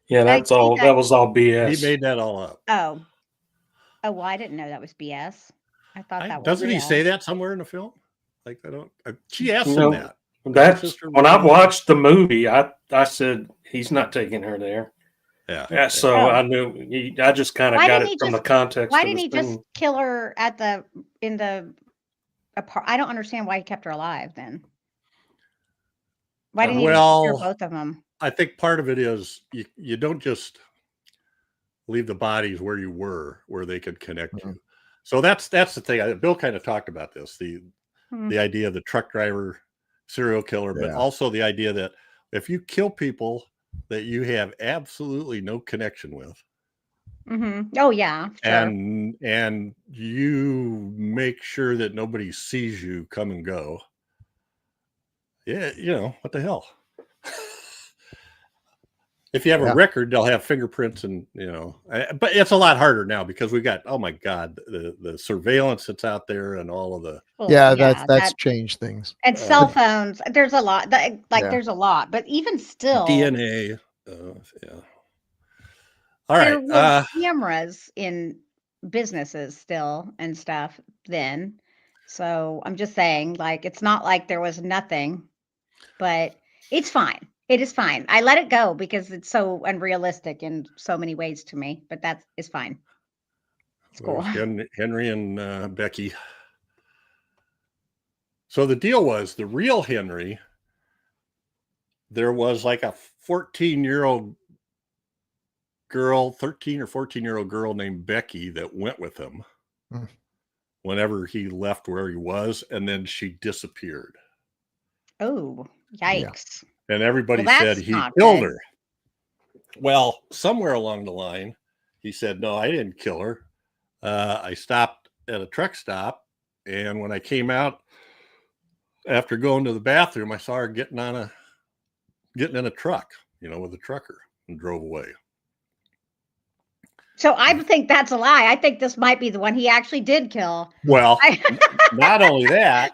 Yeah, I that's see all. that. That was all He BS. made that all up. Oh. Oh, well, I didn't know that was BS. I thought that was Doesn't he real. say that somewhere in the film? Like I don't. She asked No, him that. That's sister when I was- watched the movie. I said he's not taking her there. Yeah. So Oh. I knew. I just kind of Why got didn't it he from the just- context. Why of didn't the he just scene. kill her in the apart? I don't understand why he kept her alive then. Why didn't he just kill Well, both of them? I think part of it is you don't just leave the bodies where you were, where they could connect Mhm. you. So that's the thing. Bill kind of talked about this, the idea of the truck driver serial killer, but Yeah. also the idea that if you kill people that you have absolutely no connection with, Oh yeah, sure. and you make sure that nobody sees you come and go. Yeah, you know, what the hell? If you have Yeah. a record, they'll have fingerprints, and you know, but it's a lot harder now because we got, oh my God, the surveillance that's out there and all of the Well, Yeah, that's changed things. and cell phones. There's a lot. Yeah. There's a lot, but even still, DNA. Yeah. All there right. was cameras in businesses still and stuff then. So I'm just saying, like, it's not like there was nothing, but it's fine. It is fine. I let it go because it's so unrealistic in so many ways to me, but that is fine. It's cool. There's Henry and Becky. So the deal was the real Henry, there was like a 14-year-old girl, 13 or 14-year-old girl named Becky that went with him whenever he left where he was, and then she disappeared. Oh, yikes. And everybody Well, said that's he not killed good. her. Well, somewhere along the line, he said, no, I didn't kill her. I stopped at a truck stop, and when I came out after going to the bathroom, I saw her getting in a truck, you know, with a trucker, and drove away. So I think that's a lie. I think this might be the one he actually did kill. Well, not only that,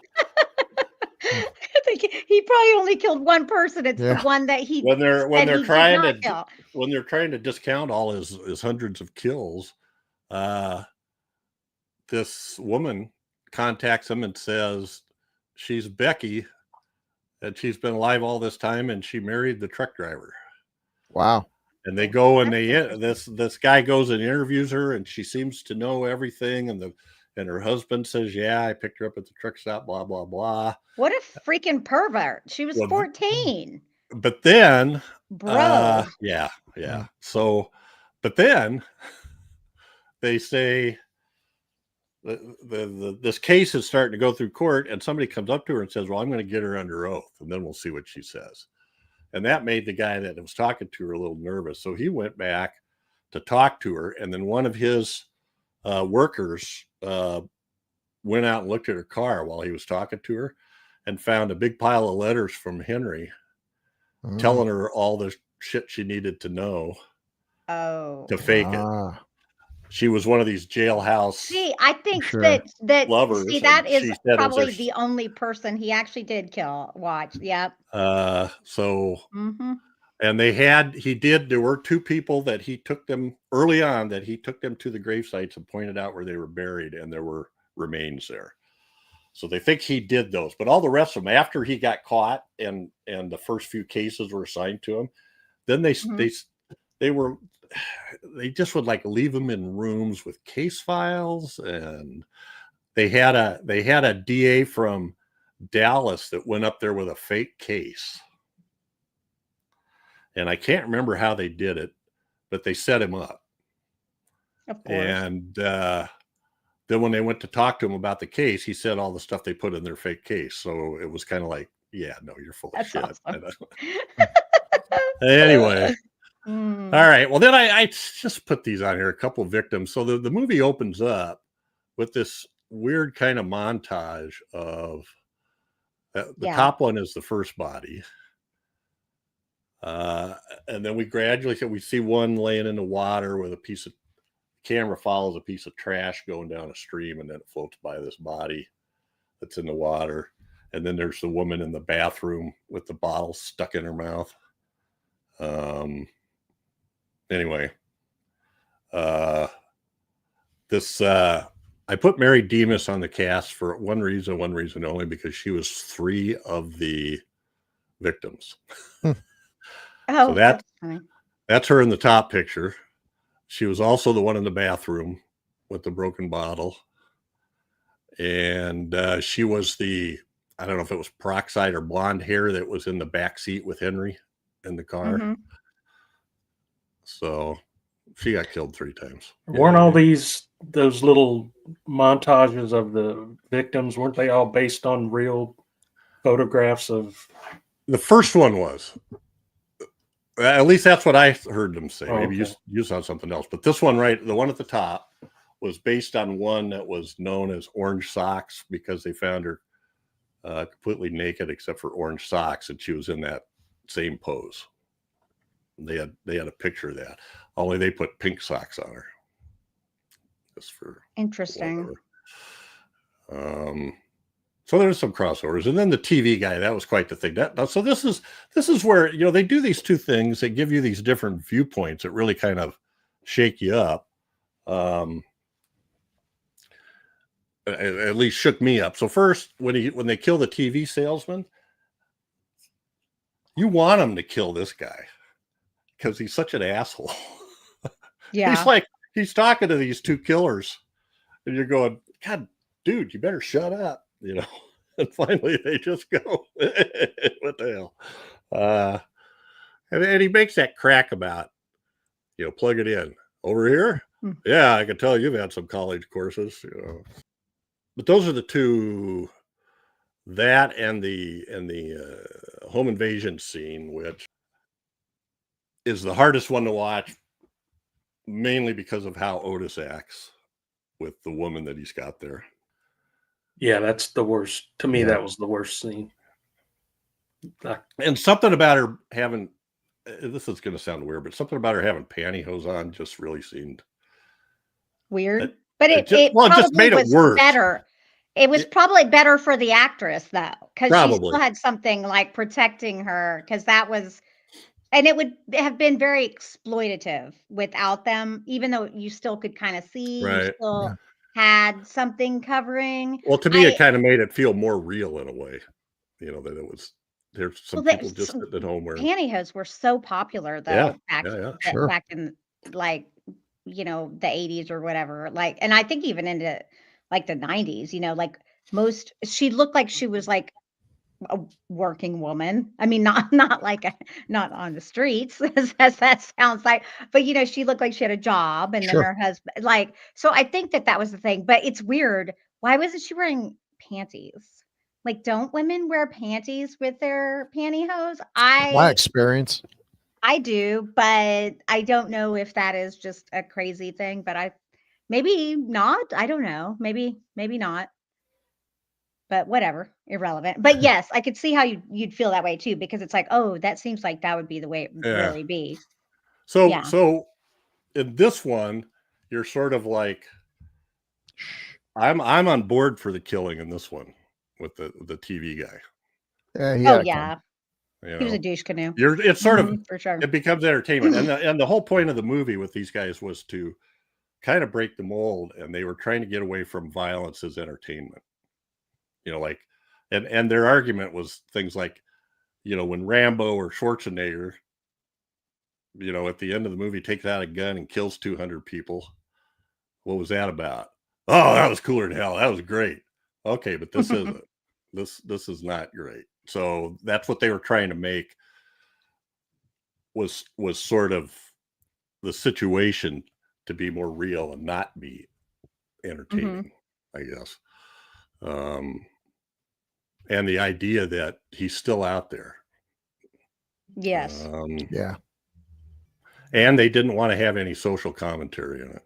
I think he probably only killed one person. It's the one that he when they're trying to kill. when they're trying to discount all his hundreds of kills, this woman contacts him and says she's Becky, and she's been alive all this time, and she married the truck driver. Wow. And they go and this guy goes and interviews her, and she seems to know everything, and her husband says, yeah, I picked her up at the truck stop, blah blah blah. What a freaking pervert. She was 14. But then bro. Yeah. So but then they say this case is starting to go through court, and somebody comes up to her and says, well, I'm going to get her under oath, and then we'll see what she says. And that made the guy that was talking to her a little nervous. So he went back to talk to her. And then one of his workers went out and looked at her car while he was talking to her, and found a big pile of letters from Henry telling her all the shit she needed to know. Oh. to fake it. Ah, She was one of these jailhouse See, I think sure. that lovers, see, that and is she said it was probably her. the only person he actually did kill. Watch. Yep. So, Mm-hmm. and there were two people that he took them early on, that he took them to the grave sites and pointed out where they were buried, and there were remains there. So they think he did those, but all the rest of them, after he got caught and the first few cases were assigned to him, then they just would like leave him in rooms with case files, and they had a DA from Dallas that went up there with a fake case. And I can't remember how they did it, but they set him up. Of course. And then when they went to talk to him about the case, he said all the stuff they put in their fake case. So it was kind of like, yeah, no, you're full of shit. Awesome. Anyway. Mm. All right. Well, then I just put these on here, a couple of victims. So the movie opens up with this weird kind of montage of the top one is the first body. And then we see one laying in the water with camera follows a piece of trash going down a stream, and then it floats by this body that's in the water. And then there's the woman in the bathroom with the bottle stuck in her mouth. Anyway, I put Mary Demas on the cast for one reason only, because she was 3 of the victims. Oh, so funny. that's her in the top picture. She was also the one in the bathroom with the broken bottle. And she was I don't know if it was peroxide or blonde hair that was in the back seat with Henry in the car. Mm-hmm. So she got killed 3 times. Weren't all those little montages of the victims, weren't they all based on real photographs of? The first one was. At least that's what I heard them say. Oh, maybe okay. you saw something else. But this one, right, the one at the top, was based on one that was known as Orange Socks, because they found her completely naked except for orange socks, and she was in that same pose. They had a picture of that. Only they put pink socks on her. Just for Interesting. whatever. So there's some crossovers, and then the TV guy, that was quite the thing. So this is where, they do these two things. They give you these different viewpoints that really kind of shake you up. At least shook me up. So first, when they kill the TV salesman, you want them to kill this guy because he's such an asshole. Yeah. He's talking to these 2 killers, and you're going, God, dude, you better shut up. And finally they just go, what the hell? And he makes that crack about, plug it in over here. Yeah, I can tell you've had some college courses, But those are the 2, that and the home invasion scene, which is the hardest one to watch, mainly because of how Otis acts with the woman that he's got there. Yeah, that's the worst. To me, that was the worst scene. And something about her having, this is going to sound weird, but something about her having pantyhose on just really seemed weird. But it just made it worse. Better. It was probably better for the actress, though, because she still had something like protecting her, because that was, and it would have been very exploitative without them, even though you still could kind of see, you still had something covering. Well, to me, it kind of made it feel more real in a way, that it was, there's some people just sitting at home wearing pantyhose were so popular, though, back in the 80s or whatever. And I think even into like the 90s, she looked like she was like a working woman. I mean, not not on the streets, as that sounds like, but she looked like she had a job, and then her husband, so I think that was the thing. But it's weird. Why wasn't she wearing panties? Don't women wear panties with their pantyhose? My experience. I do, but I don't know if that is just a crazy thing, but maybe not. I don't know. Maybe not. But whatever, irrelevant. But yes, I could see how you'd feel that way too, because it's like, oh, that seems like that would be the way it would really be. So in this one, you're sort of like, I'm on board for the killing in this one with the TV guy. Yeah, he Oh had it coming. yeah, You he was a know, douche canoe. it's sort of, For sure. it becomes entertainment, and the whole point of the movie with these guys was to kind of break the mold, and they were trying to get away from violence as entertainment. You know, like, and their argument was things like, you know, when Rambo or Schwarzenegger, you know, at the end of the movie takes out a gun and kills 200 people. What was that about? Oh, that was cooler than hell. That was great. Okay, but this isn't. This is not great. So that's what they were trying to make, was sort of the situation to be more real and not be entertaining, I guess. And the idea that he's still out there. Yes. Yeah. And they didn't want to have any social commentary in it.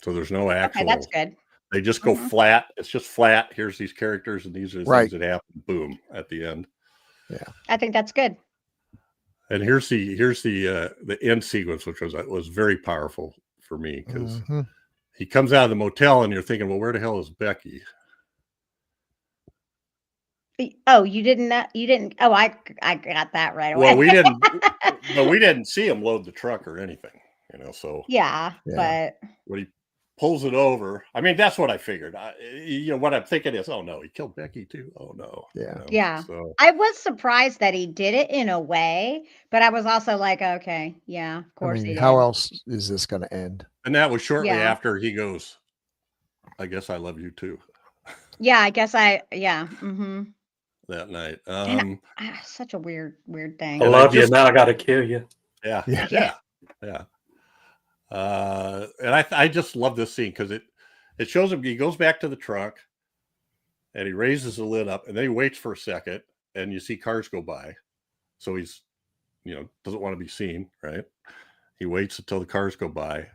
So there's no actual. Okay, that's good. They just go flat. It's just flat. Here's these characters, and these are the Right. things that happen. Boom, at the end. Yeah. I think that's good. And here's the end sequence, which was very powerful for me, because he comes out of the motel, and you're thinking, well, where the hell is Becky? Oh, you didn't. Oh, I got that right away. Well, we didn't, but we didn't see him load the truck or anything, you know. So yeah, Yeah. but when he pulls it over, I mean, that's what I figured. You know, what I'm thinking is, oh no, he killed Becky too. Oh no. Yeah. You know, yeah, So I was surprised that he did it in a way, but I was also like, okay, yeah, of I course mean, he how did. else is this going to end? and that was shortly Yeah. after he goes, I guess I love you too, Yeah, I guess yeah. that night. And such a weird thing. I And love you. Now I got to kill you. Yeah. Yeah. And I just love this scene because it shows him, he goes back to the truck and he raises the lid up, and then he waits for a second, and you see cars go by. So he's, you know, doesn't want to be seen, right? He waits until the cars go by,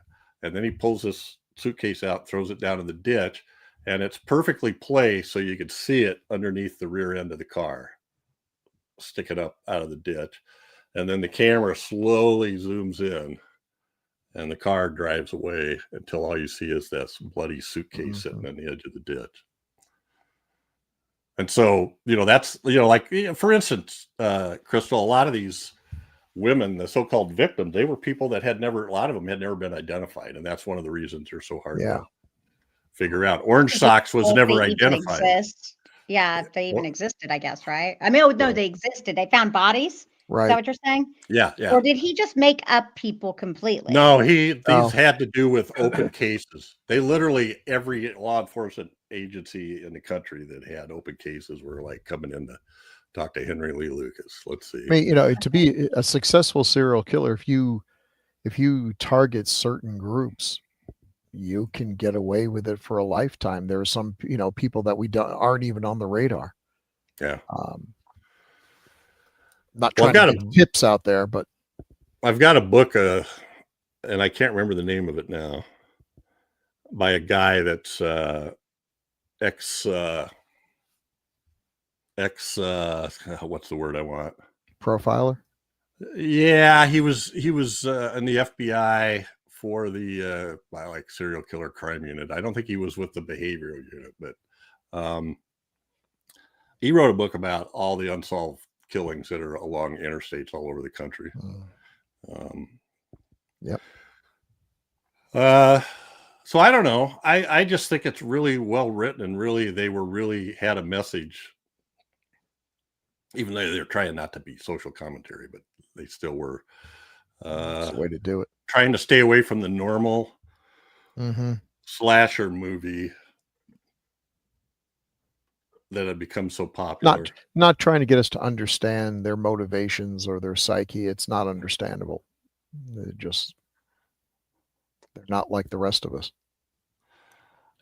and then he pulls this suitcase out, throws it down in the ditch, and it's perfectly placed so you could see it underneath the rear end of the car, sticking up out of the ditch. And then the camera slowly zooms in, and the car drives away until all you see is this bloody suitcase sitting on the edge of the ditch. And so, you know, that's, you know, like, for instance, Crystal, a lot of these women, the so-called victims, they were people that a lot of them had never been identified. And that's one of the reasons they're so hard to figure out. Orange Socks was If never they even identified. exist. Yeah, if they even existed, I guess, right? I mean, no, they existed. They found bodies. Is Right. that what you're saying? Yeah. Or did he just make up people completely? No, these had to do with open cases. They literally, every law enforcement agency in the country that had open cases were like coming in to talk to Henry Lee Lucas. Let's see. I mean, you know, to be a successful serial killer, if you target certain groups, you can get away with it for a lifetime. There are some, you know, people that aren't even on the radar. Yeah. Not trying to give tips out there, but I've got a book, and I can't remember the name of it now, by a guy that's ex what's the word I want? Profiler. Yeah, he was in the FBI for the like serial killer crime unit. I don't think he was with the behavioral unit, but he wrote a book about all the unsolved killings that are along interstates all over the country. Yep. So I don't know. I just think it's really well written, and really they really had a message, even though they're trying not to be social commentary, but they still were. That's the way to do it. Trying to stay away from the normal slasher movie that had become so popular. Not trying to get us to understand their motivations or their psyche. It's not understandable. They're not like the rest of us.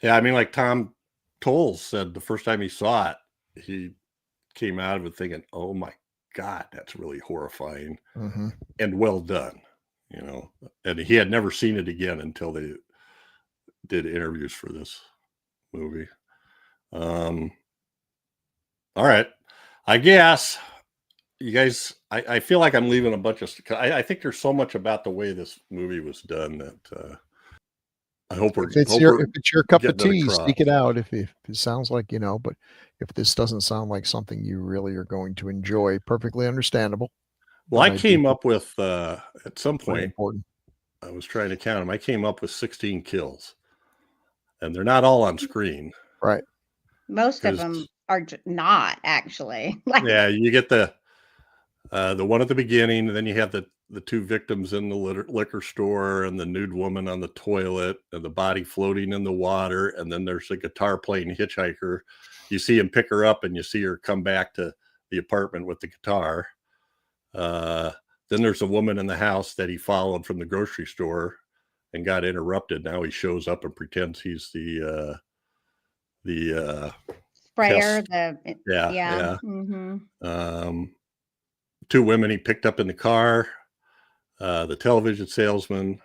Yeah, I mean, like Tom Tolles said, the first time he saw it, he came out of it thinking, "Oh my God, that's really horrifying and well done," you know. And he had never seen it again until they did interviews for this movie. All right, I guess you guys I feel like I'm leaving a bunch of. I think there's so much about the way this movie was done that I hope we're. If it's your cup of getting it tea, across. seek it out. If it sounds like, but if this doesn't sound like something you really are going to enjoy, perfectly understandable. Well, But I I came do up with at some think it's point. important. I was trying to count them. I came up with 16 kills, and they're not all on screen. Right. Most of 'Cause- them are not actually. Like, Yeah, you get the one at the beginning, and then you have the two victims in the liquor store, and the nude woman on the toilet, and the body floating in the water, and then there's a guitar playing hitchhiker. You see him pick her up, and you see her come back to the apartment with the guitar. Then there's a woman in the house that he followed from the grocery store and got interrupted. Now he shows up and pretends he's the sprayer, test. yeah. Yeah. Mm-hmm. Two women he picked up in the car, the television salesman,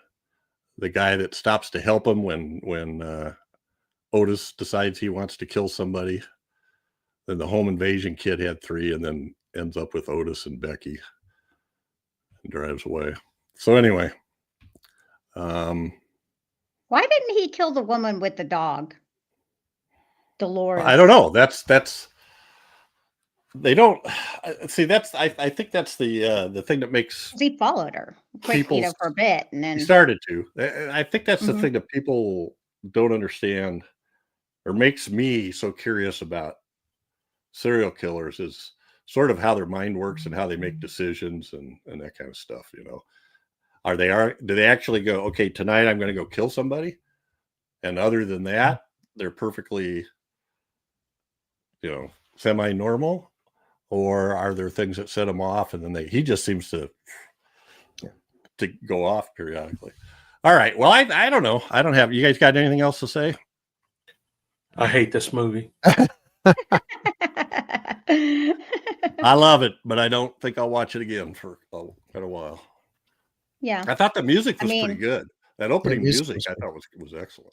the guy that stops to help him when Otis decides he wants to kill somebody. Then the home invasion kid had 3, and then ends up with Otis and Becky and drives away. So anyway, Why didn't he kill the woman with the dog? Dolores. I don't know. That's they don't see. That's I think that's the thing that makes he followed her quick, for a bit, and then he started to. I think that's the Mhm. thing that people don't understand, or makes me so curious about serial killers, is sort of how their mind works and how they make decisions and that kind of stuff. Do they actually go, okay, tonight I'm going to go kill somebody, and other than that, they're perfectly, semi-normal, or are there things that set him off, and then he just seems to go off periodically. All right. Well, I don't know. I don't have. You guys got anything else to say? I hate this movie. I love it, but I don't think I'll watch it again for quite a while. Yeah. I thought the music was pretty good. That opening music I thought was excellent.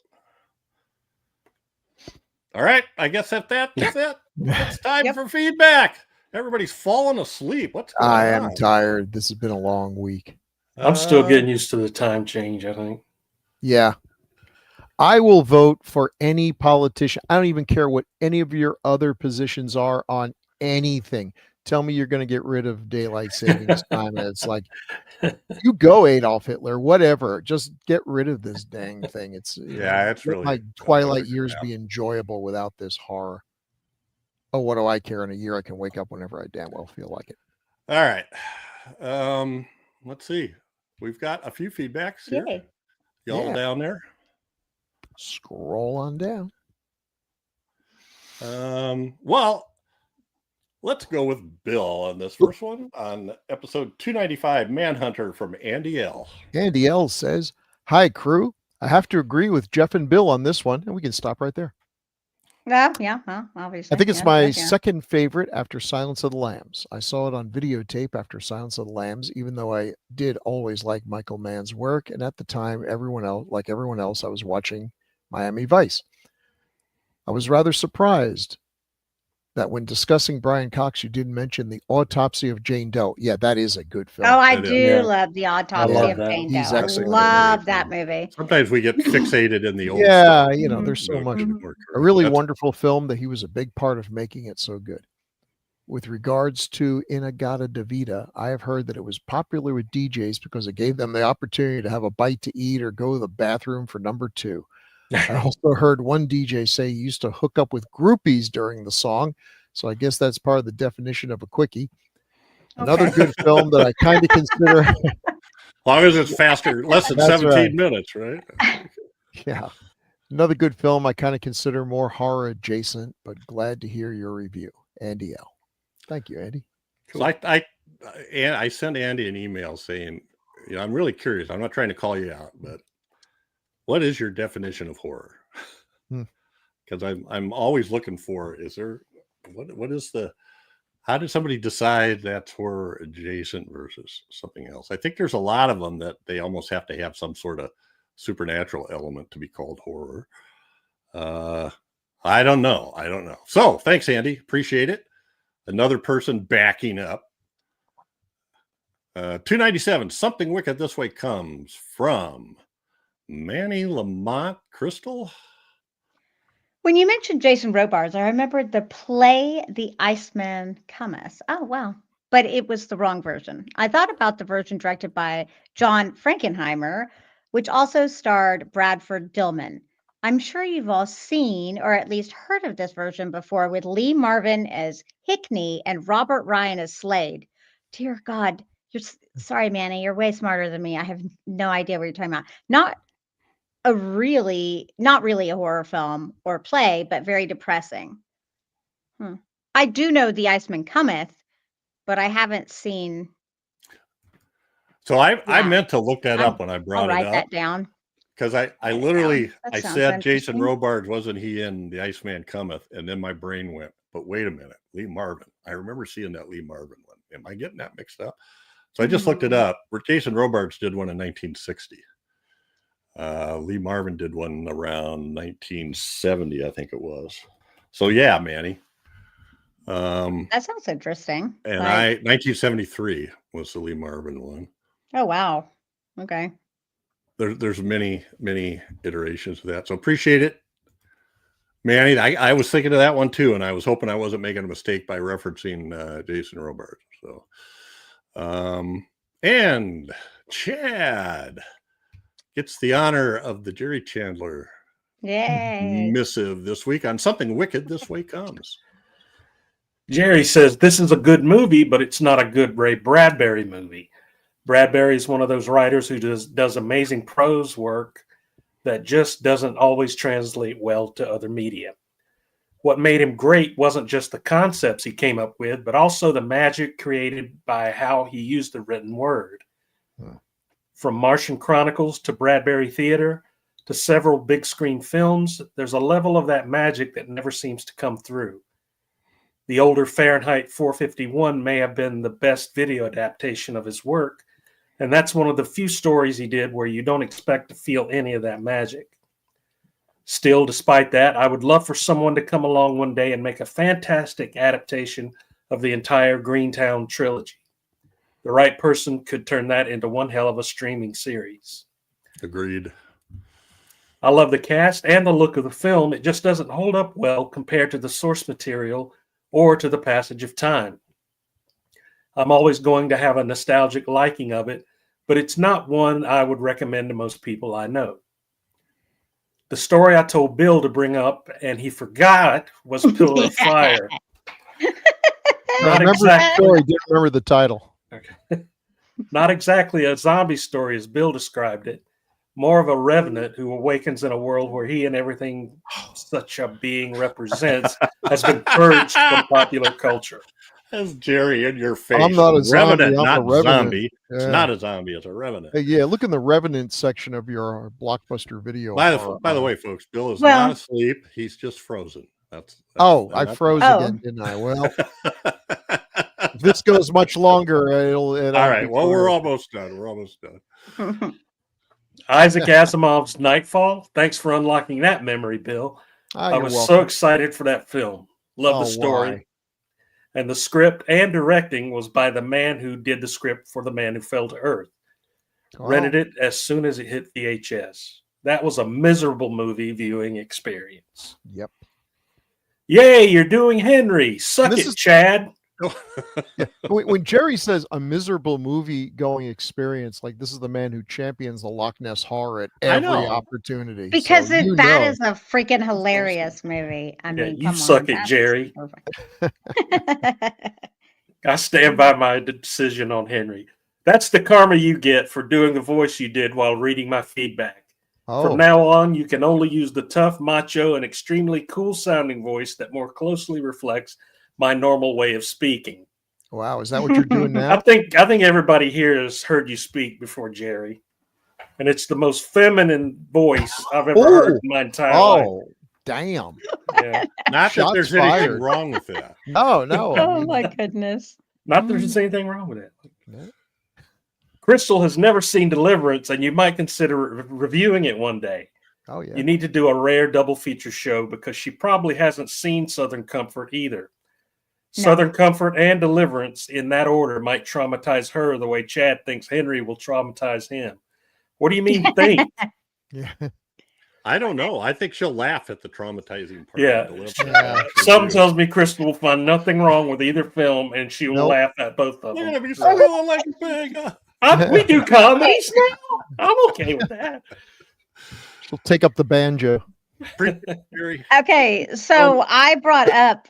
All right. I guess that's it. It's time for feedback. Everybody's falling asleep. What's going on? I am tired. This has been a long week. I'm still getting used to the time change, I think. Yeah. I will vote for any politician. I don't even care what any of your other positions are on anything. Tell me you're going to get rid of daylight savings time. And it's like, you go Adolf Hitler, whatever. Just get rid of this dang thing. It's it's really my twilight years be enjoyable without this horror. Oh, what do I care? In a year, I can wake up whenever I damn well feel like it. All right. Let's see. We've got a few feedbacks here. Yay. Y'all down there? Scroll on down. Well, let's go with Bill on this first one on episode 295, Manhunter, from Andy L. Andy L says, "Hi, crew. I have to agree with Jeff and Bill on this one, and we can stop right there. Obviously. I think it's my second favorite after Silence of the Lambs. I saw it on videotape after Silence of the Lambs, even though I did always like Michael Mann's work. And at the time, everyone else, I was watching Miami Vice. I was rather surprised that when discussing Brian Cox, you didn't mention The Autopsy of Jane Doe. Yeah, that is a good film. Oh, I do love The Autopsy of Jane Doe. He's I excellent. love that movie. Sometimes we get fixated in the old Yeah, stuff. there's so much. More A really wonderful film that he was a big part of making it so good. With regards to Inagata Davida, I have heard that it was popular with DJs because it gave them the opportunity to have a bite to eat or go to the bathroom for number 2. I also heard one DJ say he used to hook up with groupies during the song. So I guess that's part of the definition of a quickie. Another good film that I kind of consider. As long as it's faster, less than 17 minutes, right? Yeah. Another good film I kind of consider more horror adjacent, but glad to hear your review. Andy L. Thank you, Andy. So I sent Andy an email saying, I'm really curious. I'm not trying to call you out, but what is your definition of horror? Because I'm always looking for, what is how did somebody decide that's horror adjacent versus something else? I think there's a lot of them that they almost have to have some sort of supernatural element to be called horror. I don't know. So thanks, Andy. Appreciate it. Another person backing up. 297. Something Wicked This Way comes from Manny Lamont Crystal. When you mentioned Jason Robards, I remembered the play The Iceman Cometh. Oh, wow. But it was the wrong version. I thought about the version directed by John Frankenheimer, which also starred Bradford Dillman. I'm sure you've all seen or at least heard of this version before with Lee Marvin as Hickney and Robert Ryan as Slade. Dear God, sorry, Manny, you're way smarter than me. I have no idea what you're talking about. Not really a horror film or play, but very depressing. I do know The Iceman Cometh, but I haven't seen. So I meant to look that up when I brought it up. I'll write that down. Because I literally, I said Jason interesting. Robards, wasn't he in The Iceman Cometh? And then my brain went, but wait a minute, Lee Marvin. I remember seeing that Lee Marvin one. Am I getting that mixed up? So I just looked it up. Jason Robards did one in 1960. Lee Marvin did one around 1970, I think it was. So yeah, Manny. That sounds interesting. And 1973 was the Lee Marvin one. Oh wow. Okay. There's many iterations of that. So appreciate it, Manny. I was thinking of that one too, and I was hoping I wasn't making a mistake by referencing Jason Robards. So, and Chad gets the honor of the Jerry Chandler missive this week on Something Wicked This Way Comes. Jerry says, this is a good movie, but it's not a good Ray Bradbury movie. Bradbury is one of those writers who does amazing prose work that just doesn't always translate well to other media. What made him great wasn't just the concepts he came up with, but also the magic created by how he used the written word. From Martian Chronicles to Bradbury Theater to several big screen films, there's a level of that magic that never seems to come through. The older Fahrenheit 451 may have been the best video adaptation of his work, and that's one of the few stories he did where you don't expect to feel any of that magic. Still, despite that, I would love for someone to come along one day and make a fantastic adaptation of the entire Greentown trilogy. The right person could turn that into one hell of a streaming series. Agreed. I love the cast and the look of the film. It just doesn't hold up well compared to the source material or to the passage of time. I'm always going to have a nostalgic liking of it, but it's not one I would recommend to most people I know. The story I told Bill to bring up, and he forgot, was Pillar of Fire. I remember the story, didn't remember the title. Okay. Not exactly a zombie story as Bill described it, more of a revenant who awakens in a world where he and everything such a being represents has been purged from popular culture. That's Jerry in your face. I'm not a zombie. Revenant, I'm not a revenant. zombie. Yeah. It's not a zombie. It's a revenant. Hey, yeah, look in the Revenant section of your Blockbuster video. By the way, folks, Bill is not asleep. He's just frozen. I froze again, didn't I? Well, if this goes much longer, it'll all right. Well, we're almost done. Isaac Asimov's Nightfall. Thanks for unlocking that memory, Bill. I was so excited for that film. Love the story. Why? And the script and directing was by the man who did the script for The Man Who Fell to Earth. Rented it as soon as it hit VHS. That was a miserable movie viewing experience. Yep. Yay, you're doing Henry. Suck it, Chad. Yeah. When Jerry says a miserable movie going experience, like this is the man who champions the Loch Ness Horror at every opportunity. Because that is a freaking hilarious movie. I mean, you suck it, Jerry. I stand by my decision on Henry. That's the karma you get for doing the voice you did while reading my feedback. From now on, you can only use the tough, macho, and extremely cool-sounding voice that more closely reflects my normal way of speaking. Wow, is that what you're doing now? I think everybody here has heard you speak before, Jerry, and it's the most feminine voice I've ever heard in my entire life. Oh, damn! Yeah. Not that there's anything wrong with that. No. Oh my goodness! Not that there's anything wrong with it. Crystal has never seen Deliverance, and you might consider reviewing it one day. Oh yeah. You need to do a rare double feature show because she probably hasn't seen Southern Comfort either. Southern Comfort and Deliverance in that order might traumatize her the way Chad thinks Henry will traumatize him. What do you mean think? Yeah. I don't know. I think she'll laugh at the traumatizing part. Yeah. Of Deliverance. Yeah. Something tells me Crystal will find nothing wrong with either film, and she will Nope. laugh at both of Look them. at me schooling like a pig. We do comedies now. I'm okay with that. She'll take up the banjo. Fury. Okay, so I brought up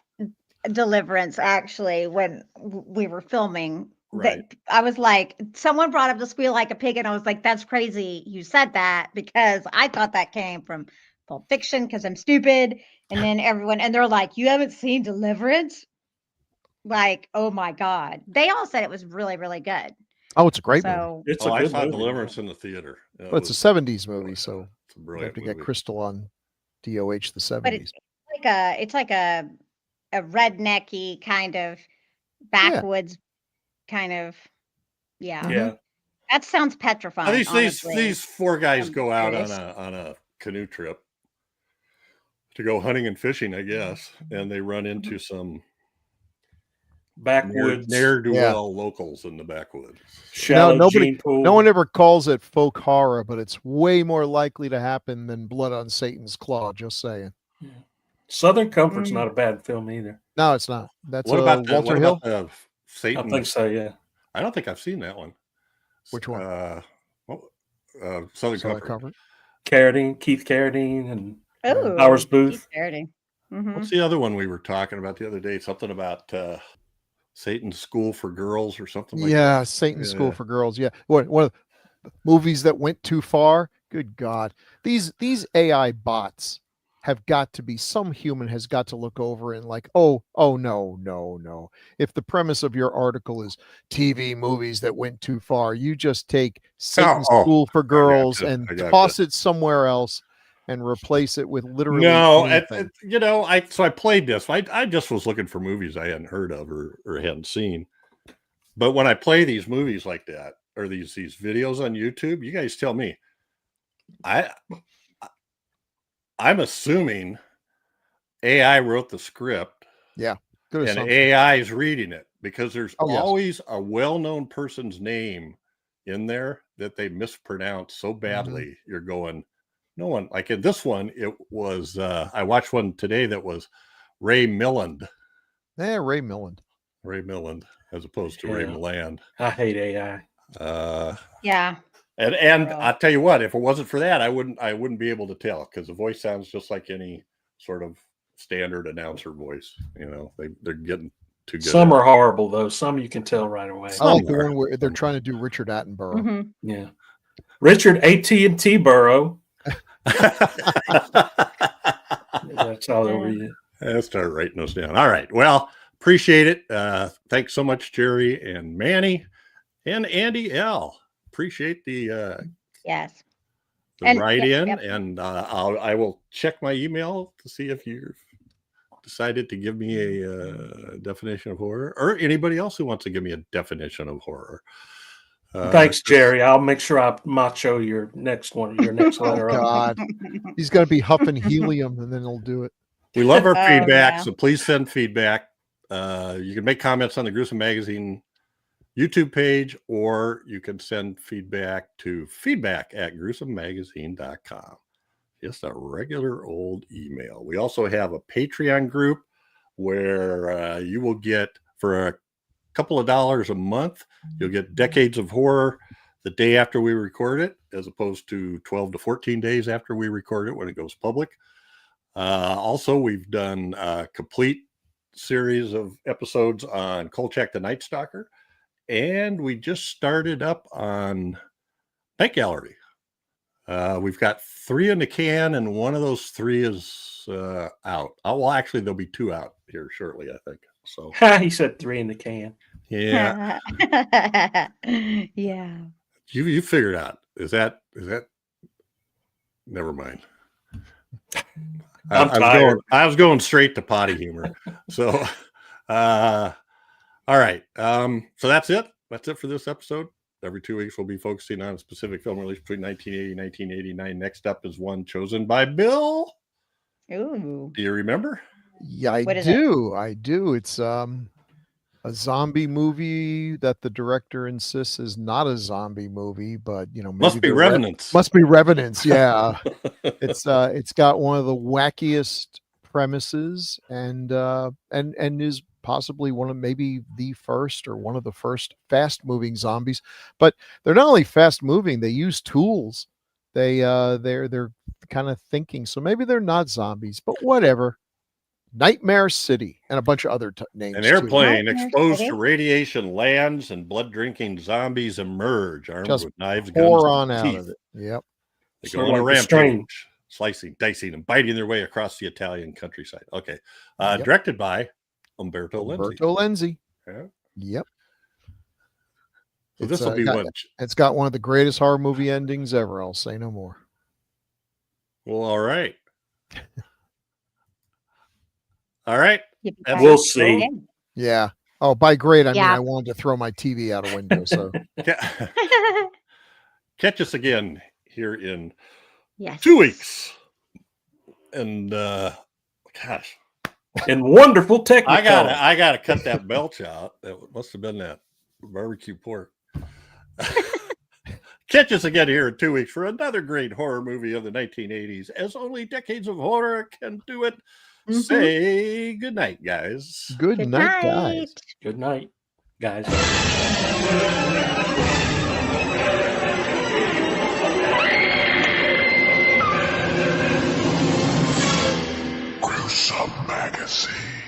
Deliverance actually when we were filming. Right. I was like, someone brought up the squeal like a pig, and I was like, that's crazy you said that, because I thought that came from Pulp Fiction because I'm stupid. And then and they're like, you haven't seen Deliverance? Like, oh my God. They all said it was really, really good. Oh, it's a great movie. So It's I a good saw movie. Deliverance in the theater. Well, it's a 70s movie, so it's a we brilliant have to get movie. Crystal on DOH the but 70s. it's like a rednecky kind of backwoods kind of, yeah. Yeah. That sounds petrifying. These four guys I'm go out curious. on a canoe trip to go hunting and fishing, I guess, and they run into some Backwoods. ne'er-do-well locals in the backwoods. Shallow gene pool. No one ever calls it folk horror, but it's way more likely to happen than Blood on Satan's Claw. Just saying. Southern Comfort's not a bad film either. No, it's not. That's What about Walter Hill. Satan? I think so. Yeah. I don't think I've seen that one. Which one? Southern Comfort. Keith Carradine, and Oh, Powers Booth. What's the other one we were talking about the other day? Something about Satan's School for Girls or something like that. Yeah, Satan's School for Girls. Yeah. One of the movies that went too far. Good God. These AI bots have got to be, some human has got to look over and like, oh no. If the premise of your article is TV movies that went too far, you just take Satan's School for Girls and toss it somewhere else and replace it with literally anything. I played this. I just was looking for movies I hadn't heard of or hadn't seen. But when I play these movies like that, or these videos on YouTube, you guys tell me. I'm assuming AI wrote the script. Yeah. Good and assumption. AI is reading it, because there's yes. always a well-known person's name in there that they mispronounce so badly. You're going, no one, like in this one, it was, I watched one today that was Ray Milland. Yeah, Ray Milland, as opposed to Ray Milland. I hate AI. Yeah. And I'll tell you what, if it wasn't for that, I wouldn't be able to tell, because the voice sounds just like any sort of standard announcer voice. They're getting too good. Some are horrible though. Some you can tell right away. I like the one where they're trying to do Richard Attenborough. Yeah, Richard AT&T Burrow. That's how they'll read it. I'll start writing those down. All right. Well, appreciate it. Thanks so much, Jerry and Manny and Andy L. Appreciate the yes. write in, and I will check my email to see if you've decided to give me a definition of horror, or anybody else who wants to give me a definition of horror. Thanks, Jerry. I'll make sure I macho your next letter. Oh, God. He's going to be huffing helium, and then he'll do it. We love our feedback, so please send feedback. You can make comments on the Gruesome Magazine YouTube page, or you can send feedback to feedback@gruesomemagazine.com. Just a regular old email. We also have a Patreon group where you will get, for a couple of dollars a month, you'll get Decades of Horror the day after we record it, as opposed to 12 to 14 days after we record it when it goes public. Also, we've done a complete series of episodes on Kolchak the Night Stalker. And we just started up on Night Gallery. We've got 3 in the can, and one of those 3 is out. Well, actually, there'll be 2 out here shortly, I think. So he said 3 in the can. Yeah. Yeah. You figured out. Is that? Never mind. I was going straight to potty humor. So, all right. So that's it. That's it for this episode. Every 2 weeks, we'll be focusing on a specific film released between 1980 and 1989. Next up is one chosen by Bill. Ooh. Do you remember? Yeah, What is it? I do. It's a zombie movie that the director insists is not a zombie movie, but maybe Must be they're Revenants. must be Revenants. Yeah, it's got one of the wackiest premises and is possibly one of maybe the first or one of the first fast moving zombies. But they're not only fast moving; they use tools. They're kind of thinking. So maybe they're not zombies, but whatever. Nightmare City and a bunch of other names. An too. airplane Nightmare exposed City. to radiation lands and blood-drinking zombies emerge, armed Just with knives, pour guns, on and out teeth. of it. Yep. They Sort go on of a like The Strain. rampage, slicing, dicing, and biting their way across the Italian countryside. Okay. Yep. Directed by Umberto Lenzi. Umberto Lenzi. Yeah. Yep. So this will be got, one. It's got one of the greatest horror movie endings ever. I'll say no more. Well, all right. All right. Yippee-ki-yay. We'll see. Yeah. Oh, by great, I mean Yeah. I wanted to throw my TV out a window. So Catch us again here in Yes. 2 weeks. And gosh, And wonderful technical. I gotta cut that belch out. That must have been that barbecue pork. Catch us again here in 2 weeks for another great horror movie of the 1980s, as only decades of horror can do it. Mhm. Say good night, guys. good Good night, guys. night. Good night, guys. Gruesome Magazine.